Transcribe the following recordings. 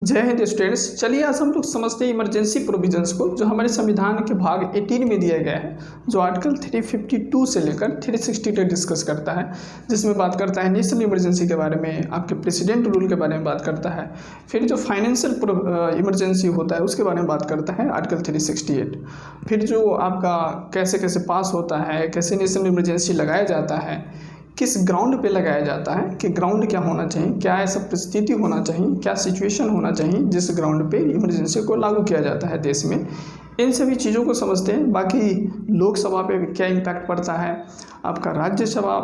जय हिंद स्टूडेंट्स। चलिए आज हम लोग समझते हैं इमरजेंसी प्रोविजंस को, जो हमारे संविधान के भाग 18 में दिया गया है, जो आर्टिकल 352 से लेकर 360 तक डिस्कस करता है, जिसमें बात करता है नेशनल इमरजेंसी के बारे में, आपके प्रेसिडेंट रूल के बारे में बात करता है, फिर जो फाइनेंशियल इमरजेंसी होता है उसके बारे में बात करता है आर्टिकल 368, फिर जो आपका कैसे कैसे पास होता है, कैसे नेशनल इमरजेंसी लगाया जाता है, किस ग्राउंड पे लगाया जाता है, कि ग्राउंड क्या होना चाहिए, क्या ऐसा परिस्थिति होना चाहिए, क्या सिचुएशन होना चाहिए जिस ग्राउंड पे इमरजेंसी को लागू किया जाता है देश में। इन सभी चीज़ों को समझते हैं। बाकी लोकसभा पे क्या इम्पैक्ट पड़ता है, आपका राज्यसभा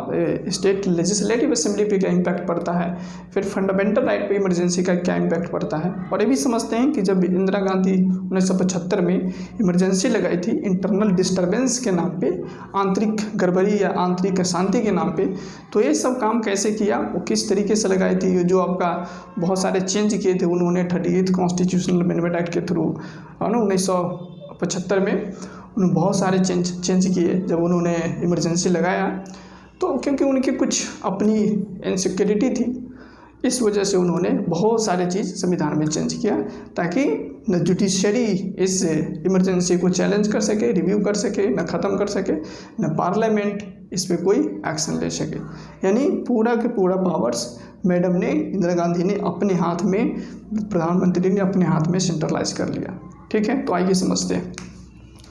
स्टेट लेजिस्लेटिव असेंबली पे क्या इम्पैक्ट पड़ता है, फिर फंडामेंटल राइट पे इमरजेंसी का क्या इम्पैक्ट पड़ता है। और ये भी समझते हैं कि जब इंदिरा गांधी 1975 में इमरजेंसी लगाई थी इंटरनल डिस्टर्बेंस के नाम पे, आंतरिक गड़बड़ी या आंतरिक अशांति के नाम पे, तो ये सब काम कैसे किया, वो किस तरीके से लगाई थी, जो आपका बहुत सारे चेंज किए थे उन्होंने 38th कॉन्स्टिट्यूशनल अमेंडमेंट एक्ट के थ्रू 1975 में उन्होंने बहुत सारे चेंज किए जब उन्होंने इमरजेंसी लगाया। तो क्योंकि उनकी कुछ अपनी इनसिक्योरिटी थी, इस वजह से उन्होंने बहुत सारे चीज़ संविधान में चेंज किया, ताकि न जुडिशरी इस इमरजेंसी को चैलेंज कर सके, रिव्यू कर सके, न ख़त्म कर सके, न पार्लियामेंट इस पर कोई एक्शन ले सके। यानी पूरा के पूरा पावर्स मैडम ने, इंदिरा गांधी ने अपने हाथ में, प्रधानमंत्री ने अपने हाथ में सेंट्रलाइज कर लिया। ठीक है, तो आइए समझते हैं।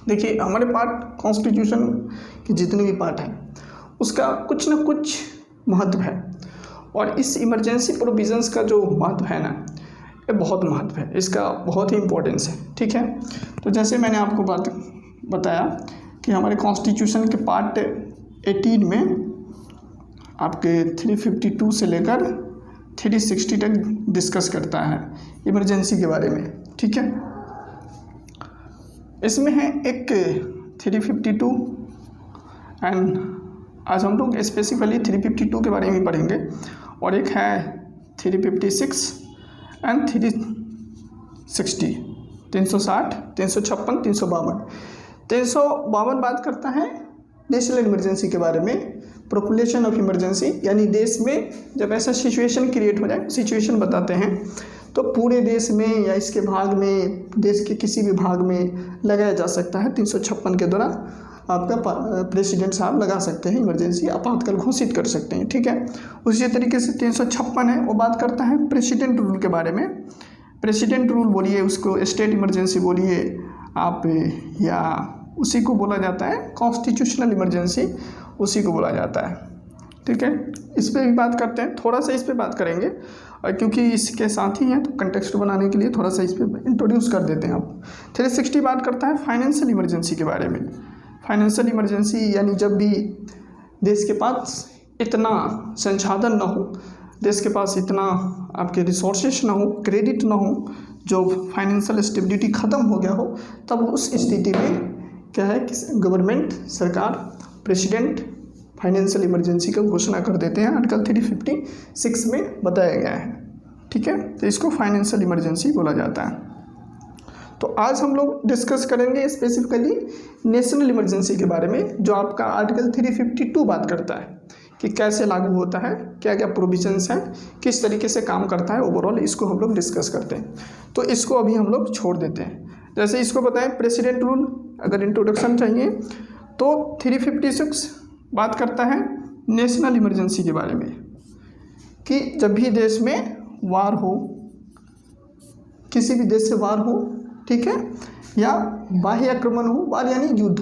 देखिए, हमारे पार्ट कॉन्स्टिट्यूशन के जितने भी पार्ट हैं उसका कुछ ना कुछ महत्व है, और इस इमरजेंसी प्रोविजंस का जो महत्व है ना, ये बहुत महत्व है, इसका बहुत ही इम्पोर्टेंस है। ठीक है, तो जैसे मैंने आपको बात बताया कि हमारे कॉन्स्टिट्यूशन के पार्ट 18 में आपके 352 से लेकर 360 तक डिस्कस करता है इमरजेंसी के बारे में। ठीक है, इसमें है एक 352 एंड आज हम लोग स्पेसिफिकली 352 के बारे में पढ़ेंगे, और एक है 356 एंड 360, 360, 356, 352। 352 बात करता है नेशनल इमरजेंसी के बारे में, प्रोक्लेमेशन ऑफ इमरजेंसी, यानी देश में जब ऐसा सिचुएशन क्रिएट हो जाए, सिचुएशन बताते हैं, तो पूरे देश में या इसके भाग में, देश के किसी भी भाग में लगाया जा सकता है। 356 के द्वारा आपका प्रेसिडेंट साहब लगा सकते हैं इमरजेंसी, आपातकाल घोषित कर सकते हैं। ठीक है, उसी तरीके से 356 है, वो बात करता है प्रेसिडेंट रूल के बारे में। प्रेसिडेंट रूल बोलिए, उसको स्टेट इमरजेंसी बोलिए आप, या उसी को बोला जाता है कॉन्स्टिट्यूशनल इमरजेंसी, उसी को बोला जाता है। ठीक है, इस पर भी बात करते हैं, थोड़ा सा इस पर बात करेंगे, और क्योंकि इसके साथ ही हैं तो कंटेक्स्ट बनाने के लिए थोड़ा सा इस पर इंट्रोड्यूस कर देते हैं आप। 360 बात करता है फाइनेंशियल इमरजेंसी के बारे में। फाइनेंशियल इमरजेंसी यानी जब भी देश के पास इतना संसाधन ना हो, देश के पास इतना आपके रिसोर्सेस ना हो, क्रेडिट ना हो, जो फाइनेंशियल स्टेबिलिटी ख़त्म हो गया हो, तब उस स्थिति में क्या है कि गवर्नमेंट, सरकार, प्रेसिडेंट फाइनेंशियल इमरजेंसी का घोषणा कर देते हैं। आर्टिकल 356 में बताया गया है। ठीक है, तो इसको फाइनेंशियल इमरजेंसी बोला जाता है। तो आज हम लोग डिस्कस करेंगे स्पेसिफिकली नेशनल इमरजेंसी के बारे में, जो आपका आर्टिकल 352 बात करता है कि कैसे लागू होता है, क्या क्या प्रोविजंस हैं, किस तरीके से काम करता है, ओवरऑल इसको हम लोग डिस्कस करते हैं। तो इसको अभी हम लोग छोड़ देते हैं। जैसे इसको बताएं प्रेसिडेंट रूल, अगर इंट्रोडक्शन चाहिए तो 356 बात करता है नेशनल इमरजेंसी के बारे में, कि जब भी देश में वार हो, किसी भी देश से वार हो, ठीक है, या बाह्य आक्रमण हो, वार यानी युद्ध,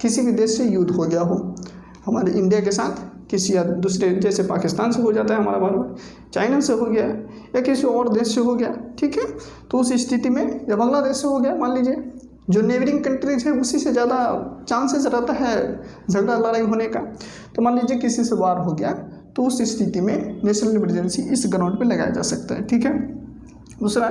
किसी भी देश से युद्ध हो गया हो हमारे इंडिया के साथ, किसी या दूसरे, जैसे पाकिस्तान से हो जाता है हमारा बार, चाइना से हो गया, या किसी और देश से हो गया। ठीक है, तो उस स्थिति में, या बांग्लादेश से हो गया मान लीजिए, जो नेबरिंग कंट्रीज है उसी से ज़्यादा चांसेस रहता है झगड़ा लड़ाई होने का। तो मान लीजिए किसी से वार हो गया, तो उस स्थिति में नेशनल इमरजेंसी इस ग्राउंड पे लगाया जा सकता है। ठीक है, दूसरा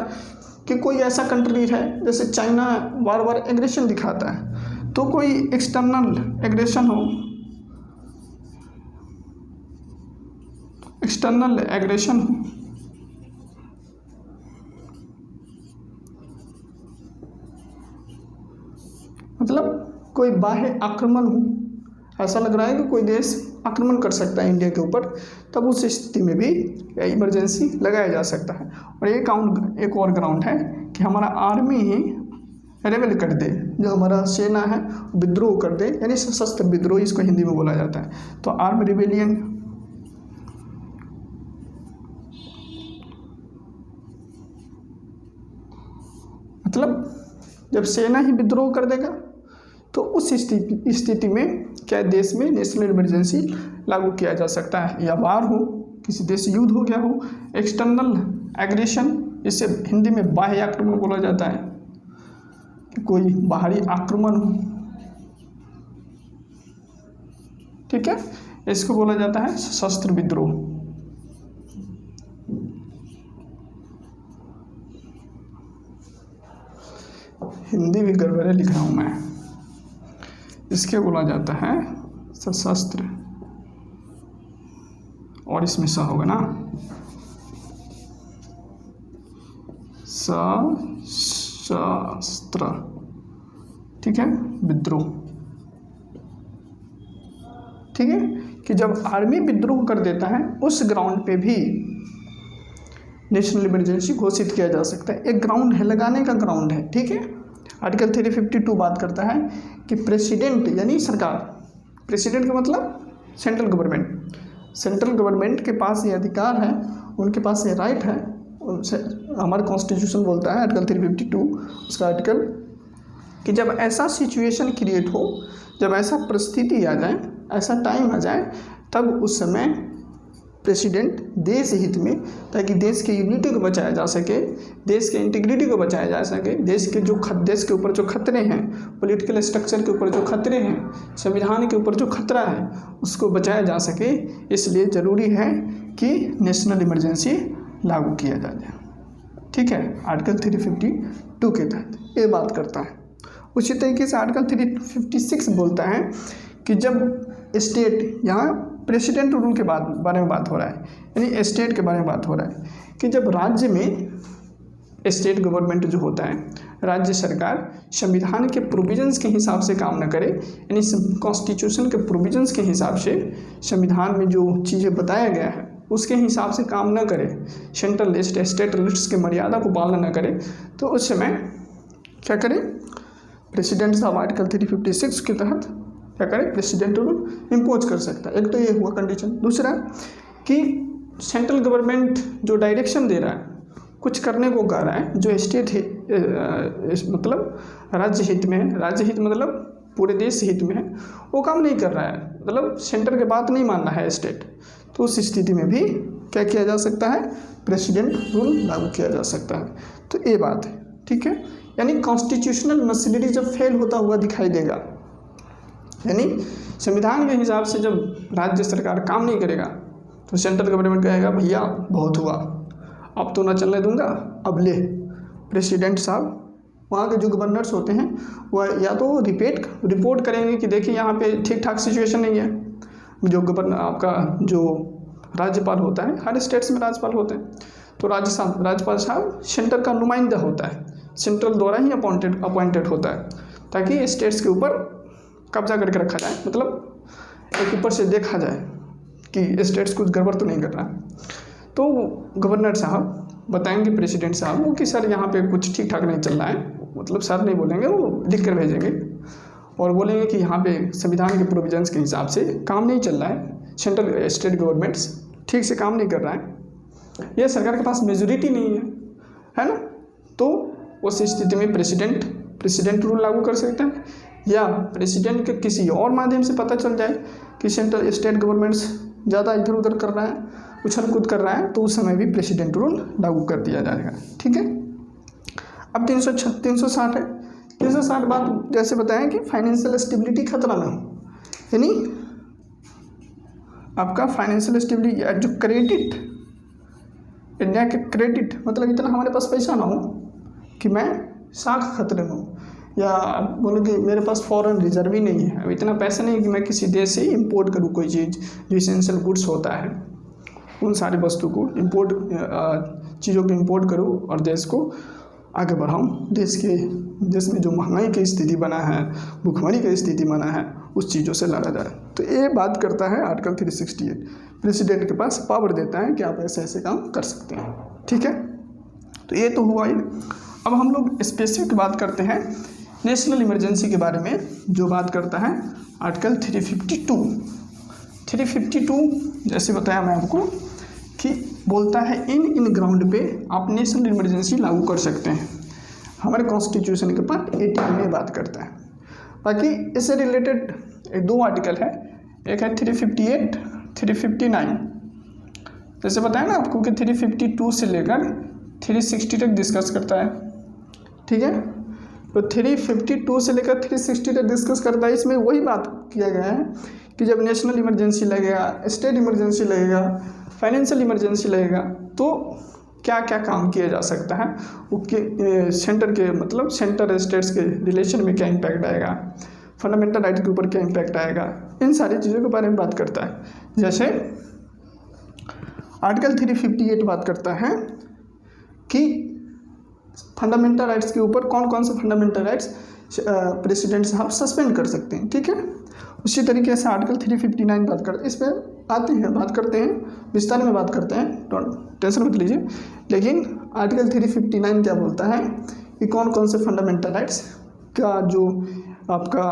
कि कोई ऐसा कंट्री है, जैसे चाइना बार बार एग्रेशन दिखाता है, तो कोई एक्सटर्नल एग्रेशन हो, एक्सटर्नल एग्रेशन हो, मतलब कोई बाह्य आक्रमण हो, ऐसा लग रहा है कि कोई देश आक्रमण कर सकता है इंडिया के ऊपर, तब उस स्थिति में भी इमरजेंसी लगाया जा सकता है। और एक और ग्राउंड है कि हमारा आर्मी ही रेबेल कर दे, जो हमारा सेना है विद्रोह कर दे, यानी सशस्त्र विद्रोह इसको हिंदी में बोला जाता है। तो आर्म रिबेलियन मतलब जब सेना ही विद्रोह कर देगा तो उस स्थिति में क्या देश में नेशनल इमरजेंसी लागू किया जा सकता है, या वार हो, किसी देश से युद्ध हो गया हो, एक्सटर्नल एग्रेशन, इसे हिंदी में बाह्य आक्रमण बोला जाता है कि कोई बाहरी आक्रमण हो, ठीक है, इसको बोला जाता है सशस्त्र विद्रोह। हिंदी भी गड़बड़े लिख रहा हूँ मैं, इसके बोला जाता है सशस्त्र, और इसमें स होगा ना, सशस्त्र, ठीक है, विद्रोह, ठीक है, कि जब आर्मी विद्रोह कर देता है उस ग्राउंड पे भी नेशनल इमरजेंसी घोषित किया जा सकता है। एक ग्राउंड है, लगाने का ग्राउंड है, ठीक है। आर्टिकल 352 बात करता है कि प्रेसिडेंट यानी सरकार, प्रेसिडेंट का मतलब सेंट्रल गवर्नमेंट, सेंट्रल गवर्नमेंट के पास ये अधिकार है, उनके पास ये राइट है, हमारा कॉन्स्टिट्यूशन बोलता है आर्टिकल 352 उसका आर्टिकल, कि जब ऐसा सिचुएशन क्रिएट हो, जब ऐसा परिस्थिति आ जाए, ऐसा टाइम आ जाए, तब उस समय प्रेसिडेंट देश हित में, ताकि देश के यूनिटी को बचाया जा सके, देश के इंटीग्रिटी को बचाया जा सके, देश के ऊपर जो खतरे हैं, पॉलिटिकल स्ट्रक्चर के ऊपर जो खतरे हैं, संविधान के ऊपर जो खतरा है, उसको बचाया जा सके, इसलिए ज़रूरी है कि नेशनल इमरजेंसी लागू किया जाए, ठीक है, आर्टिकल 352 के तहत ये बात करता है। उसी तरीके से आर्टिकल 356 बोलता है कि जब स्टेट, यहाँ प्रेसिडेंट रूल के बारे में बात हो रहा है, यानी स्टेट के बारे में बात हो रहा है, कि जब राज्य में स्टेट गवर्नमेंट जो होता है, राज्य सरकार संविधान के प्रोविजंस के हिसाब से काम न करे, यानी कॉन्स्टिट्यूशन के प्रोविजंस के हिसाब से, संविधान में जो चीज़ें बताया गया है उसके हिसाब से काम न करे, सेंट्रल लिस्ट स्टेट लिस्ट के मर्यादा को पालन न करे, तो उस समय क्या करें, प्रेसिडेंट साहब आर्टिकल 356 के तहत क्या करें, प्रेसिडेंट रूल इम्पोज कर सकता है। एक तो ये हुआ कंडीशन। दूसरा कि सेंट्रल गवर्नमेंट जो डायरेक्शन दे रहा है, कुछ करने को कह रहा है, जो स्टेट मतलब राज्य हित में है, राज्य हित मतलब पूरे देश हित में है, वो काम नहीं कर रहा है, मतलब सेंटर की बात नहीं मान रहा है स्टेट, तो उस स्थिति में भी क्या किया जा सकता है, प्रेसिडेंट रूल लागू किया जा सकता है। तो ये बात है, ठीक है, यानी कॉन्स्टिट्यूशनल मशीनरी जब फेल होता हुआ दिखाई देगा, यानी संविधान के हिसाब से जब राज्य सरकार काम नहीं करेगा, तो सेंट्रल गवर्नमेंट कहेगा भैया बहुत हुआ, अब तो ना चलने दूंगा, अब ले। प्रेसिडेंट साहब, वहाँ के जो गवर्नर्स होते हैं वह या तो रिपोर्ट करेंगे कि देखिए यहाँ पे ठीक ठाक सिचुएशन नहीं है। जो आपका जो राज्यपाल होता है, हर स्टेट्स में राज्यपाल होते हैं, तो राज्यपाल साहब सेंटर का नुमाइंदा होता है, सेंट्रल द्वारा ही अपॉइंटेड होता है, ताकि स्टेट्स के ऊपर कब्जा करके रखा जाए, मतलब एक ऊपर से देखा जाए कि स्टेट्स कुछ गड़बड़ तो नहीं कर रहा है। तो गवर्नर साहब बताएंगे प्रेसिडेंट साहब को कि सर यहाँ पे कुछ ठीक ठाक नहीं चल रहा है, मतलब सर नहीं बोलेंगे, वो लिख कर भेजेंगे और बोलेंगे कि यहाँ पे संविधान के प्रोविजंस के हिसाब से काम नहीं चल रहा है, सेंट्रल स्टेट गवर्नमेंट्स ठीक से काम नहीं कर रहा है, ये सरकार के पास मेजोरिटी नहीं है ना। तो उस स्थिति में प्रेसिडेंट रूल लागू कर सकता है, या प्रेसिडेंट के किसी और माध्यम से पता चल जाए कि सेंट्रल स्टेट गवर्नमेंट्स ज़्यादा इधर उधर कर रहा है, उछल कूद कर रहा है, तो उस समय भी प्रेसिडेंट रूल लागू कर दिया जाएगा, ठीक है। अब 360 है। 360 बात जैसे बताया कि फाइनेंशियल स्टेबिलिटी खतरा ना हो, यानी आपका फाइनेंशियल स्टेबिलिटी, जो क्रेडिट, इंडिया के क्रेडिट, मतलब इतना हमारे पास पैसा ना हो कि मैं साख खतरे में हूँ, या बोलो कि मेरे पास फॉरेन रिजर्व ही नहीं है, इतना पैसा नहीं कि मैं किसी देश से इंपोर्ट करूँ कोई चीज़, जो इसेंशियल गुड्स होता है, उन सारे वस्तु को चीज़ों को इंपोर्ट करूँ और देश को आगे बढ़ाऊँ। देश में जो महंगाई की स्थिति बना है, भुखमरी की स्थिति बना है, उस चीज़ों से लड़ा जाए। तो ये बात करता है आर्टिकल 368, प्रेसिडेंट के पास पावर देता है कि आप ऐसे ऐसे काम कर सकते हैं। ठीक है, तो ये तो हुआ ही। अब हम लोग स्पेसिफिक बात करते हैं नेशनल इमरजेंसी के बारे में, जो बात करता है आर्टिकल 352 जैसे बताया मैं आपको कि बोलता है इन ग्राउंड पे आप नेशनल इमरजेंसी लागू कर सकते हैं। हमारे कॉन्स्टिट्यूशन के पार्ट 18 में बात करता है। बाकी इससे रिलेटेड 2 आर्टिकल है, एक है 358, 359। जैसे बताया ना आपको कि 352 से लेकर 360 तक डिस्कस करता है। ठीक है, तो 352 से लेकर 360 तक डिस्कस करता है। इसमें वही बात किया गया है कि जब नेशनल इमरजेंसी लगेगा, स्टेट इमरजेंसी लगेगा, फाइनेंशियल इमरजेंसी लगेगा, तो क्या क्या काम किया जा सकता है, वो सेंटर के मतलब सेंटर स्टेट्स के रिलेशन में क्या इम्पैक्ट आएगा, फंडामेंटल राइट के ऊपर क्या इम्पैक्ट आएगा, इन सारी चीज़ों के बारे में बात करता है। जैसे आर्टिकल 358 बात करता है कि फंडामेंटल राइट्स के ऊपर कौन कौन से फंडामेंटल राइट्स प्रेसिडेंट साहब सस्पेंड कर सकते हैं। ठीक है, उसी तरीके से आर्टिकल 359 बात करते हैं, इस पर आते हैं, बात करते हैं, विस्तार में बात करते हैं, टेंशन मत लीजिए। लेकिन आर्टिकल 359 क्या बोलता है कि कौन कौन से फंडामेंटल राइट्स का जो आपका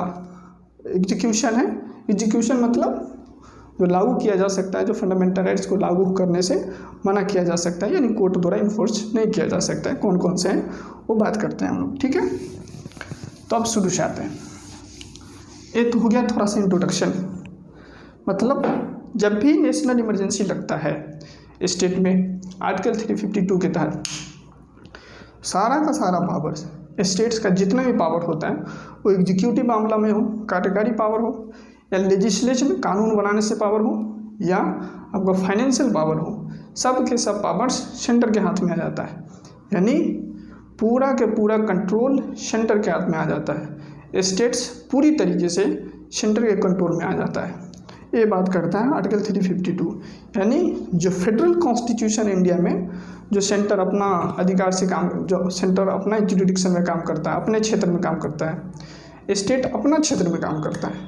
एग्जीक्यूशन है, एग्जीक्यूशन मतलब जो लागू किया जा सकता है, जो फंडामेंटल राइट्स को लागू करने से मना किया जा सकता है, यानी कोर्ट द्वारा इन्फोर्स नहीं किया जा सकता है, कौन कौन से हैं वो बात करते हैं हम लोग। ठीक है, तो अब शुरू से आते हैं। ये तो हो गया थोड़ा सा इंट्रोडक्शन। मतलब जब भी नेशनल इमरजेंसी लगता है स्टेट में, आर्टिकल 352 के तहत सारा का सारा पावर, स्टेट्स का जितना भी पावर होता है, वो एग्जीक्यूटिव मामला में हो, कार्यकारी पावर हो, या लेजिस्लेशन कानून बनाने से पावर हो, या आपका फाइनेंशियल पावर हो, सब के सब पावर्स सेंटर के हाथ में आ जाता है। यानी पूरा के पूरा कंट्रोल सेंटर के हाथ में आ जाता है। स्टेट्स पूरी तरीके से सेंटर के कंट्रोल में आ जाता है। ये बात करता है आर्टिकल 352। यानी जो फेडरल कॉन्स्टिट्यूशन इंडिया में, जो सेंटर अपना अधिकार से काम, जो सेंटर अपना जुरिडिक्शन में काम करता है, अपने क्षेत्र में काम करता है, स्टेट अपना क्षेत्र में काम करता है,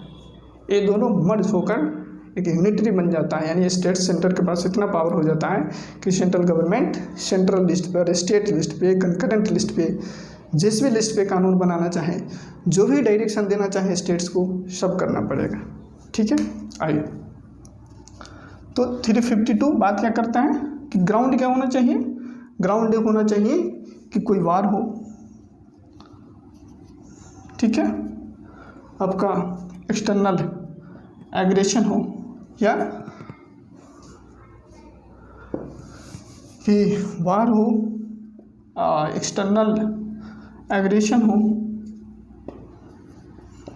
ये दोनों मर्ज होकर एक यूनिटरी बन जाता है। यानी स्टेट सेंटर के पास इतना पावर हो जाता है कि सेंट्रल गवर्नमेंट सेंट्रल लिस्ट पर, स्टेट लिस्ट पे, कंकरेंट लिस्ट पे, जिस भी लिस्ट पे कानून बनाना चाहे, जो भी डायरेक्शन देना चाहे स्टेट्स को, सब करना पड़ेगा। ठीक है, आइए। तो 352 बात क्या करता है कि ग्राउंड क्या होना चाहिए, ग्राउंड होना चाहिए कि कोई वार हो, ठीक है, आपका एक्सटर्नल एग्रेशन हो, या कि वार हो, एक्सटर्नल एग्रेशन हो,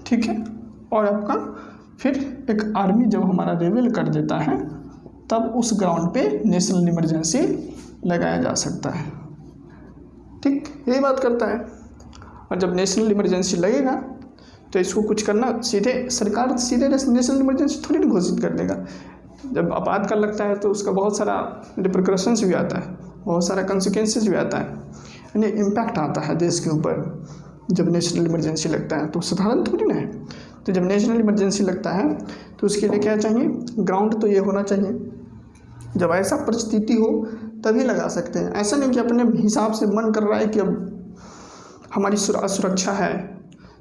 ठीक है, और आपका फिर एक आर्मी जब हमारा रेवेल कर देता है, तब उस ग्राउंड पे नेशनल इमरजेंसी लगाया जा सकता है। ठीक, यही बात करता है। और जब नेशनल इमरजेंसी लगेगा तो इसको कुछ करना, सीधे सरकार सीधे नेशनल इमरजेंसी थोड़ी ना घोषित कर देगा। जब आपातकाल लगता है तो उसका बहुत सारा रिपरकशंस भी आता है, बहुत सारा कंसिक्वेंसेस भी आता है, यानी इम्पैक्ट आता है देश के ऊपर। जब नेशनल इमरजेंसी लगता है तो साधारण थोड़ी ना है। तो जब नेशनल इमरजेंसी लगता है तो उसके लिए क्या चाहिए, ग्राउंड तो ये होना चाहिए। जब ऐसा परिस्थिति हो तभी लगा सकते हैं। ऐसा नहीं कि अपने हिसाब से मन कर रहा है कि अब हमारी सुरक्षा है,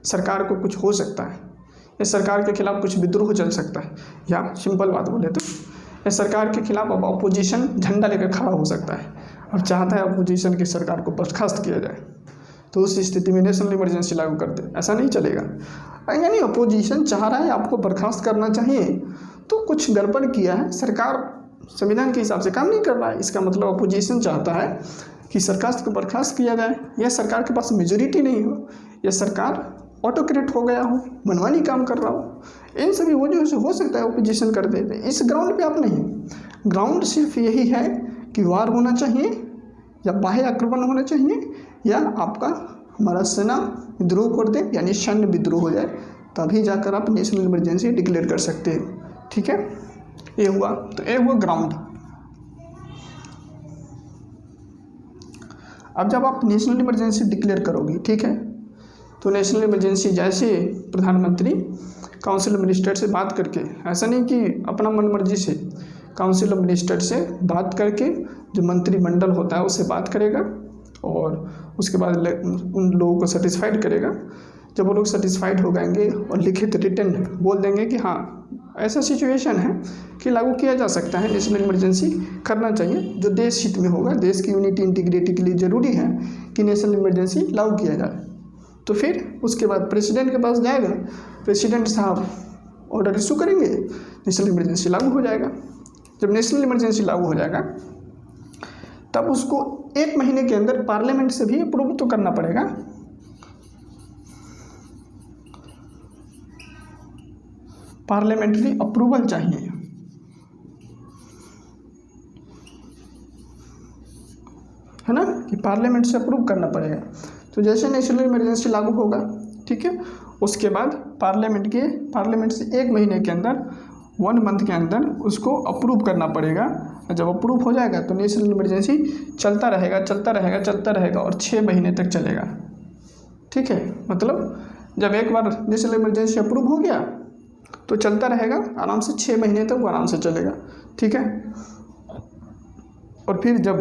सरकार को कुछ हो सकता है, या सरकार के खिलाफ कुछ विद्रोह चल सकता है, या सिंपल बात बोले तो या सरकार के खिलाफ अब अपोजिशन झंडा लेकर खड़ा हो सकता है और चाहता है अपोजिशन की सरकार को बर्खास्त किया जाए, तो उस स्थिति में नेशनल इमरजेंसी लागू कर दे। ऐसा नहीं चलेगा। यानी अपोजिशन चाह रहा है आपको बर्खास्त करना चाहिए, तो कुछ गड़बड़ किया है, सरकार संविधान के हिसाब से काम नहीं कर रहा है, इसका मतलब अपोजिशन चाहता है कि सरकार को बर्खास्त किया जाए, या सरकार के पास मेजोरिटी नहीं हो, या सरकार ऑटोक्रेट हो गया हो, मनमानी काम कर रहा हो, इन सभी वजहों से हो सकता है ओपोजिशन कर दे। इस ग्राउंड पे आप नहीं, ग्राउंड सिर्फ यही है कि वार होना चाहिए, या बाह्य आक्रमण होना चाहिए, या आपका हमारा सेना विद्रोह कर दे, यानी सैन्य विद्रोह हो जाए, तभी जाकर आप नेशनल इमरजेंसी डिक्लेयर कर सकते हैं। ठीक है, ये हुआ। तो ये हुआ ग्राउंड। अब जब आप नेशनल इमरजेंसी डिक्लेयर करोगे, ठीक है, तो नेशनल इमरजेंसी जैसे प्रधानमंत्री काउंसिल मिनिस्टर से बात करके, ऐसा नहीं कि अपना मन मर्जी से, काउंसिल मिनिस्टर से बात करके जो मंत्रिमंडल होता है उससे बात करेगा और उसके बाद उन लोगों को सेटिस्फाइड करेगा। जब वो लोग सेटिस्फाइड हो जाएंगे और लिखित रिटर्न बोल देंगे कि हाँ ऐसा सिचुएशन है कि लागू किया जा सकता है, नेशनल इमरजेंसी करना चाहिए, जो देश हित में होगा, देश की यूनिटी इंटीग्रिटी के लिए ज़रूरी है कि नेशनल इमरजेंसी लागू किया जाए। तो फिर उसके बाद प्रेसिडेंट के पास जाएगा, प्रेसिडेंट साहब ऑर्डर इशू करेंगे, नेशनल इमरजेंसी लागू हो जाएगा। जब नेशनल इमरजेंसी लागू हो जाएगा तब उसको 1 महीने के अंदर पार्लियामेंट से भी अप्रूव तो करना पड़ेगा। पार्लियामेंट्री अप्रूवल चाहिए, है ना, कि पार्लियामेंट से अप्रूव करना पड़ेगा। तो जैसे नेशनल इमरजेंसी लागू होगा, ठीक है, उसके बाद पार्लियामेंट से 1 महीने के अंदर 1 मंथ के अंदर उसको अप्रूव करना पड़ेगा। जब अप्रूव हो जाएगा तो नेशनल इमरजेंसी चलता रहेगा और 6 महीने तक चलेगा। ठीक है, मतलब जब एक बार नेशनल इमरजेंसी अप्रूव हो गया तो चलता रहेगा आराम से 6 महीने तक वो आराम से चलेगा। ठीक है, और फिर जब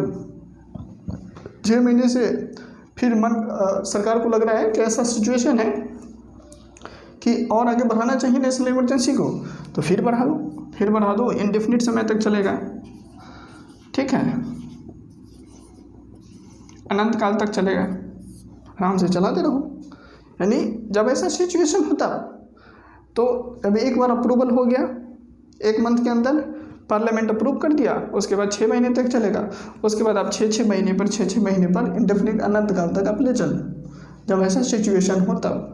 6 महीने से फिर सरकार को लग रहा है कि ऐसा सिचुएशन है कि और आगे बढ़ाना चाहिए नेशनल इमरजेंसी को, तो फिर बढ़ा दो, इंडेफिनिट समय तक चलेगा। ठीक है, अनंत काल तक चलेगा, आराम से चलाते रहो। यानी जब ऐसा सिचुएशन होता तो जब एक बार अप्रूवल हो गया 1 मंथ के अंदर, पार्लियामेंट अप्रूव कर दिया, उसके बाद 6 महीने तक चलेगा। उसके बाद आप 6 महीने पर इंडेफिनिट अनंत काल तक आप ले चल। जब ऐसा सिचुएशन हो तब,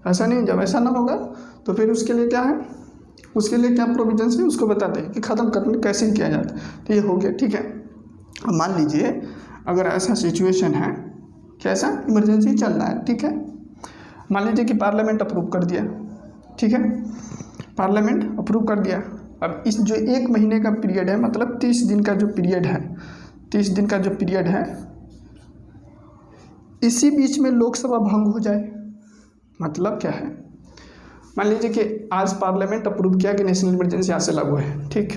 ऐसा नहीं, जब ऐसा ना होगा तो फिर उसके लिए क्या है, उसके लिए क्या प्रोविजंस है उसको बताते हैं कि ख़त्म करने कैसे किया जाता है। तो ये हो गया। ठीक है, अब मान लीजिए अगर ऐसा सिचुएशन है, कैसा इमरजेंसी चल रहा है, ठीक है, मान लीजिए कि पार्लियामेंट अप्रूव कर दिया। ठीक है, पार्लियामेंट अप्रूव कर दिया। अब इस जो 1 महीने का पीरियड है, मतलब 30 दिन का जो पीरियड है, 30 दिन का जो पीरियड है, इसी बीच में लोकसभा भंग हो जाए, मतलब क्या है, मान लीजिए कि आज पार्लियामेंट अप्रूव किया कि नेशनल इमरजेंसी आज से लागू है। ठीक,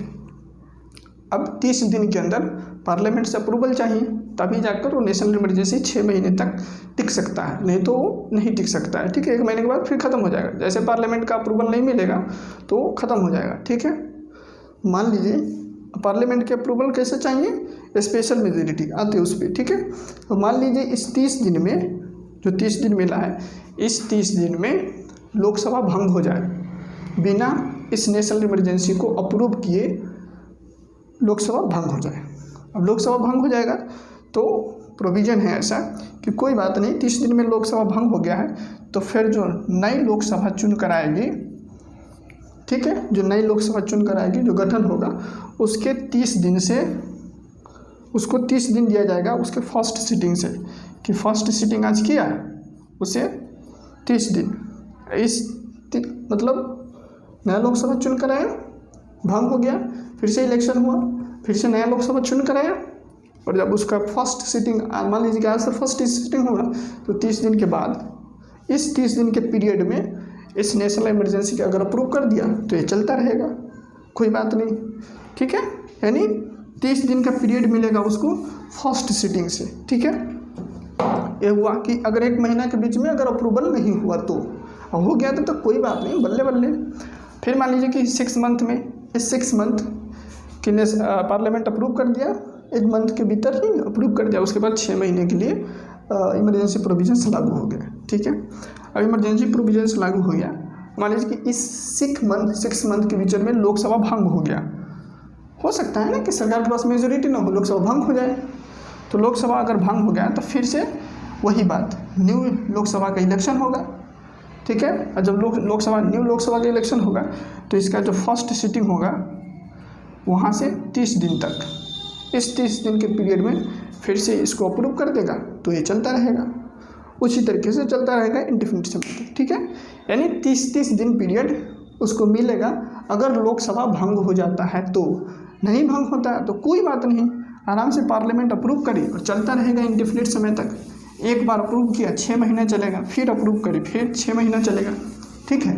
अब 30 दिन के अंदर पार्लियामेंट से अप्रूवल चाहिए, तभी जाकर वो नेशनल इमरजेंसी 6 महीने तक टिक सकता है, नहीं तो वो नहीं टिक सकता है। ठीक है, 1 महीने के बाद फिर ख़त्म हो जाएगा। जैसे पार्लियामेंट का अप्रूवल नहीं मिलेगा तो ख़त्म हो जाएगा। ठीक है, मान लीजिए पार्लियामेंट के अप्रूवल कैसे चाहिए, स्पेशल मेजोरिटी आते हैं उस पर। ठीक है, तो मान लीजिए इस 30 दिन में, जो 30 दिन मिला है, इस 30 दिन में लोकसभा भंग हो जाए, बिना इस नेशनल इमरजेंसी को अप्रूव किए लोकसभा भंग हो जाए। अब लोकसभा भंग हो जाएगा तो प्रोविज़न है ऐसा कि कोई बात नहीं, 30 दिन में लोकसभा भंग हो गया है तो फिर जो नई लोकसभा चुन कर आएगी, ठीक है, जो नई लोकसभा चुन कर आएगी, जो गठन होगा, उसके 30 दिन से उसको 30 दिन दिया जाएगा उसके फर्स्ट सीटिंग से, कि फर्स्ट सीटिंग आज किया उसे 30 दिन, मतलब नया लोकसभा चुन कर आया, भंग हो गया, फिर से इलेक्शन हुआ, फिर से नया लोकसभा चुन कर आया, और जब उसका फर्स्ट सीटिंग, मान लीजिए कि आज से फर्स्ट सीटिंग होगा, तो 30 दिन के बाद, इस 30 दिन के पीरियड में इस नेशनल इमरजेंसी का अगर अप्रूव कर दिया तो ये चलता रहेगा, कोई बात नहीं। ठीक है, यानी 30 दिन का पीरियड मिलेगा उसको फर्स्ट सीटिंग से। ठीक है, ये हुआ कि अगर 1 महीना के बीच में अगर अप्रूवल नहीं हुआ तो, हो गया तो कोई बात नहीं, बल्ले बल्ले। फिर मान लीजिए कि 6 मंथ में, इस 6 मंथ कि पार्लियामेंट अप्रूव कर दिया, 1 मंथ के भीतर ही अप्रूव कर दिया, उसके बाद 6 महीने के लिए इमरजेंसी प्रोविजंस लागू हो गया। ठीक है, अब इमरजेंसी प्रोविजंस लागू हो गया, मान लीजिए कि इस 6 मंथ के बीच में लोकसभा भंग हो गया। हो सकता है ना कि सरकार के पास मेजोरिटी ना हो, लोकसभा भंग हो जाए। तो लोकसभा अगर भंग हो गया तो फिर से वही बात, न्यू लोकसभा का इलेक्शन होगा। ठीक है, और जब न्यू लोकसभा का इलेक्शन होगा तो इसका जो फर्स्ट सीटिंग होगा वहाँ से 30 दिन तक, इस 30 दिन के पीरियड में फिर से इसको अप्रूव कर देगा, तो ये चलता रहेगा, उसी तरीके से चलता रहेगा इंडेफिनिट समय तक। ठीक है, यानी 30 दिन पीरियड उसको मिलेगा। अगर लोकसभा भंग हो जाता है तो, नहीं भंग होता है तो कोई बात नहीं, आराम से पार्लियामेंट अप्रूव करे और चलता रहेगा इंडेफिनिट समय तक। एक बार अप्रूव किया 6 महीने चलेगा, फिर अप्रूव करी फिर 6 महीना चलेगा, ठीक है।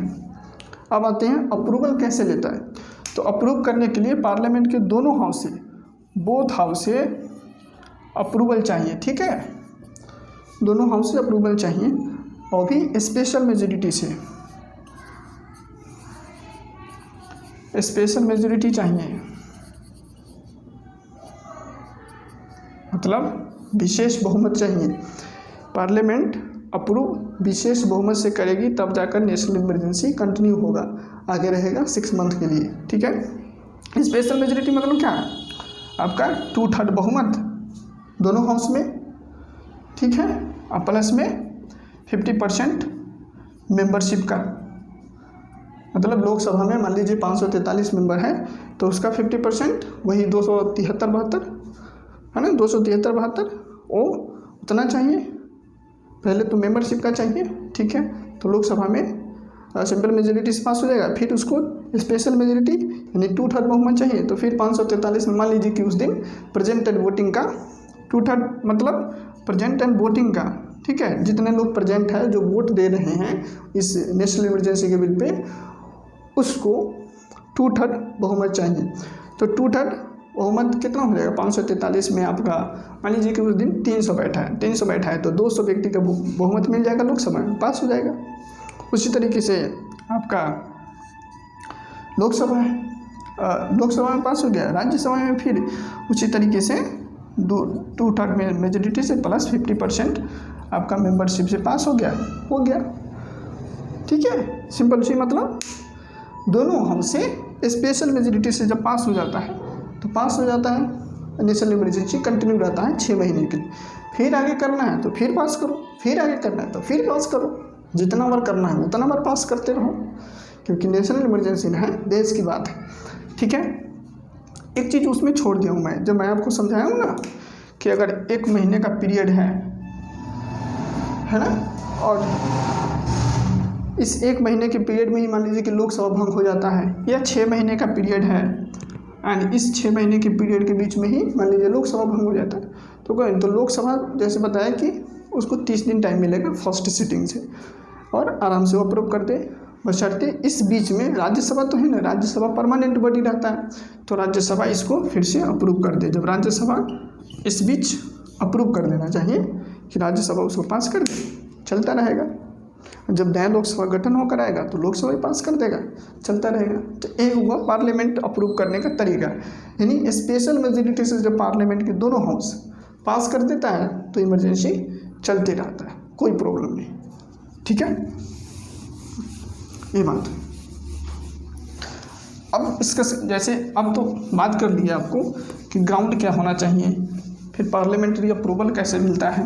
अब आते हैं अप्रूवल कैसे लेता है। तो अप्रूव करने के लिए पार्लियामेंट के दोनों हाउस से, बोथ हाउस से अप्रूवल चाहिए, ठीक है, दोनों हाउस से अप्रूवल चाहिए, और भी स्पेशल मेजोरिटी से, स्पेशल मेजोरिटी चाहिए, मतलब विशेष बहुमत चाहिए। पार्लियामेंट अप्रूव विशेष बहुमत से करेगी, तब जाकर नेशनल इमरजेंसी कंटिन्यू होगा, आगे रहेगा 6 मंथ के लिए, ठीक है। स्पेशल मेजोरिटी मतलब क्या है, आपका 2/3 बहुमत दोनों हाउस में, ठीक है, और प्लस में 50% मेंबरशिप का, मतलब लोकसभा में मान लीजिए 543 मेंबर है, तो उसका 50% वही 273-72 है ना, 273-72 वो उतना चाहिए, पहले तो मेंबरशिप का चाहिए, ठीक है। तो लोकसभा में सिंपल मेजोरिटी से पास हो जाएगा, फिर उसको स्पेशल मेजोरिटी यानी 2/3 बहुमत चाहिए, तो फिर 543 में मान लीजिए कि उस दिन प्रेजेंट एंड वोटिंग का 2/3 मतलब प्रेजेंट एंड वोटिंग का, ठीक है, जितने लोग प्रेजेंट है जो वोट दे रहे हैं इस नेशनल इमरजेंसी के बिल पे, उसको 2/3 बहुमत चाहिए। तो 2/3 बहुमत कितना हो जाएगा, 543 में आपका मान लीजिए कि उस दिन 300 बैठा है तो 200 व्यक्ति का बहुमत मिल जाएगा, लोकसभा में पास हो जाएगा। उसी तरीके से आपका लोकसभा है, लोकसभा में पास हो गया, राज्यसभा में फिर उसी तरीके से 2/3 में मेजोरिटी से प्लस 50% आपका मेंबरशिप से पास हो गया, ठीक है। सिंपल सी मतलब दोनों हमसे स्पेशल मेजोरिटी से जब पास हो जाता है तो पास हो जाता है, नेशनल इमरजेंसी कंटिन्यू रहता है 6 महीने के लिए। फिर आगे करना है तो फिर पास करो, फिर आगे करना है तो फिर पास करो, जितना बार करना है उतना बार पास करते रहो, क्योंकि नेशनल इमरजेंसी है, देश की बात है, ठीक है। एक चीज़ उसमें छोड़ दिया हूँ मैं, जब मैं आपको समझाया हूँ ना कि अगर 1 महीने का पीरियड है ना, और इस 1 महीने के पीरियड में ही मान लीजिए कि लोकसभा भंग हो जाता है, या 6 महीने का पीरियड है एंड इस 6 महीने के पीरियड के बीच में ही मान लीजिए लोकसभा भंग हो जाता है, तो लोकसभा जैसे बताया कि उसको 30 दिन टाइम मिलेगा फर्स्ट सिटिंग से, और आराम से वो अप्रूव कर दे, बशर्ते इस बीच में राज्यसभा तो है ना, राज्यसभा परमानेंट बॉडी रहता है, तो राज्यसभा इसको फिर से अप्रूव कर दे। जब राज्यसभा इस बीच अप्रूव कर देना चाहिए कि राज्यसभा उसको पास कर दे, चलता रहेगा। जब नया लोकसभा गठन होकर आएगा तो लोकसभा पास कर देगा, चलता रहेगा। तो ये हुआ पार्लियामेंट अप्रूव करने का तरीका, यानी स्पेशल मेजोरिटी से जब पार्लियामेंट के दोनों हाउस पास कर देता है तो इमरजेंसी चलते रहता है, कोई प्रॉब्लम नहीं, ठीक है, ये बात। अब इसका जैसे अब तो बात कर लिया आपको कि ग्राउंड क्या होना चाहिए, फिर पार्लियामेंट्री अप्रूवल कैसे मिलता है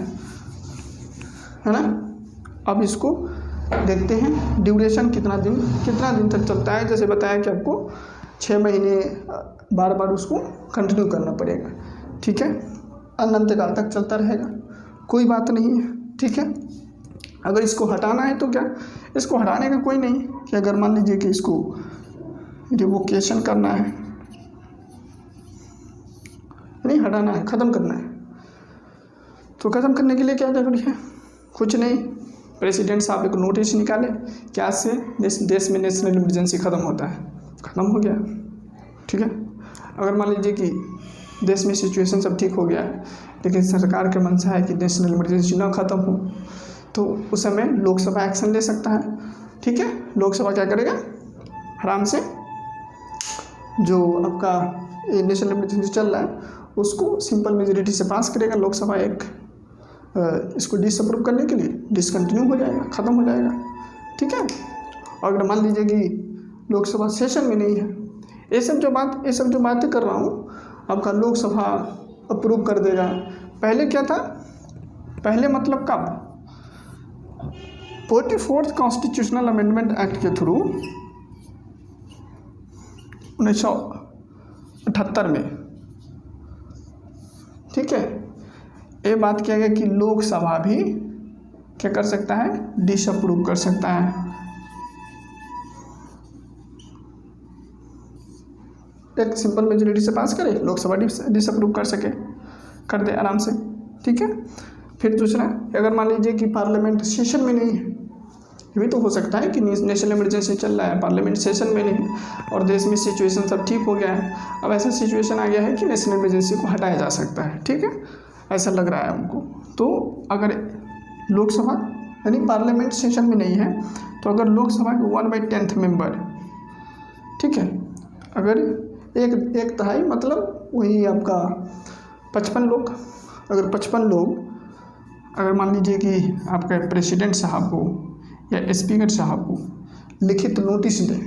ना। अब इसको देखते हैं, ड्यूरेशन कितना दिन तक चलता है। जैसे बताया कि आपको 6 महीने बार बार उसको कंटिन्यू करना पड़ेगा, ठीक है, अनंत काल तक चलता रहेगा, कोई बात नहीं है, ठीक है। अगर इसको हटाना है तो क्या, इसको हटाने का कोई नहीं कि अगर मान लीजिए कि इसको रिवोकेशन करना है, नहीं हटाना है, ख़त्म करना है, तो ख़त्म करने के लिए क्या जरूरी है, कुछ नहीं, प्रेसिडेंट साहब एक नोटिस निकाले कि आज से देश में नेशनल इमरजेंसी ख़त्म होता है, ख़त्म हो गया, ठीक है। अगर मान लीजिए कि देश में सिचुएशन सब ठीक हो गया है, लेकिन सरकार के मंशा है कि नेशनल इमरजेंसी ना ख़त्म हो, तो उस समय लोकसभा एक्शन ले सकता है, ठीक है। लोकसभा क्या करेगा, आराम से जो आपका नेशनल इमरजेंसी चल रहा है उसको सिंपल मेजोरिटी से पास करेगा, लोकसभा इसको डिसअप्रूव करने के लिए डिसकंटिन्यू हो जाएगा, ख़त्म हो जाएगा, ठीक है। और अगर मान लीजिए कि लोकसभा सेशन में नहीं है, ये सब जो बातें कर रहा हूँ आपका लोकसभा अप्रूव कर देगा। पहले क्या था, पहले मतलब कब, 44th कॉन्स्टिट्यूशनल अमेंडमेंट एक्ट के थ्रू 1978 में, ठीक है, ये बात किया गया कि लोकसभा भी क्या कर सकता है, डिसअप्रूव कर सकता है। एक सिंपल मेजोरिटी से पास करे, लोकसभा डिसअप्रूव कर दे आराम से, ठीक है। फिर दूसरा, अगर मान लीजिए कि पार्लियामेंट सेशन में नहीं है, ये भी तो हो सकता है कि नेशनल इमरजेंसी चल रहा है, पार्लियामेंट सेशन में नहीं और देश में सिचुएशन सब ठीक हो गया है, अब ऐसा सिचुएशन आ गया है कि नेशनल इमरजेंसी को हटाया जा सकता है, ठीक है, ऐसा लग रहा है हमको। तो अगर लोकसभा यानी पार्लियामेंट सेशन में नहीं है, तो अगर लोकसभा के 1/10 मेंबर, ठीक है, अगर एक तिहाई मतलब वही आपका 55 लोग, अगर 55 लोग अगर मान लीजिए कि आपके प्रेसिडेंट साहब को या स्पीकर साहब को लिखित नोटिस दें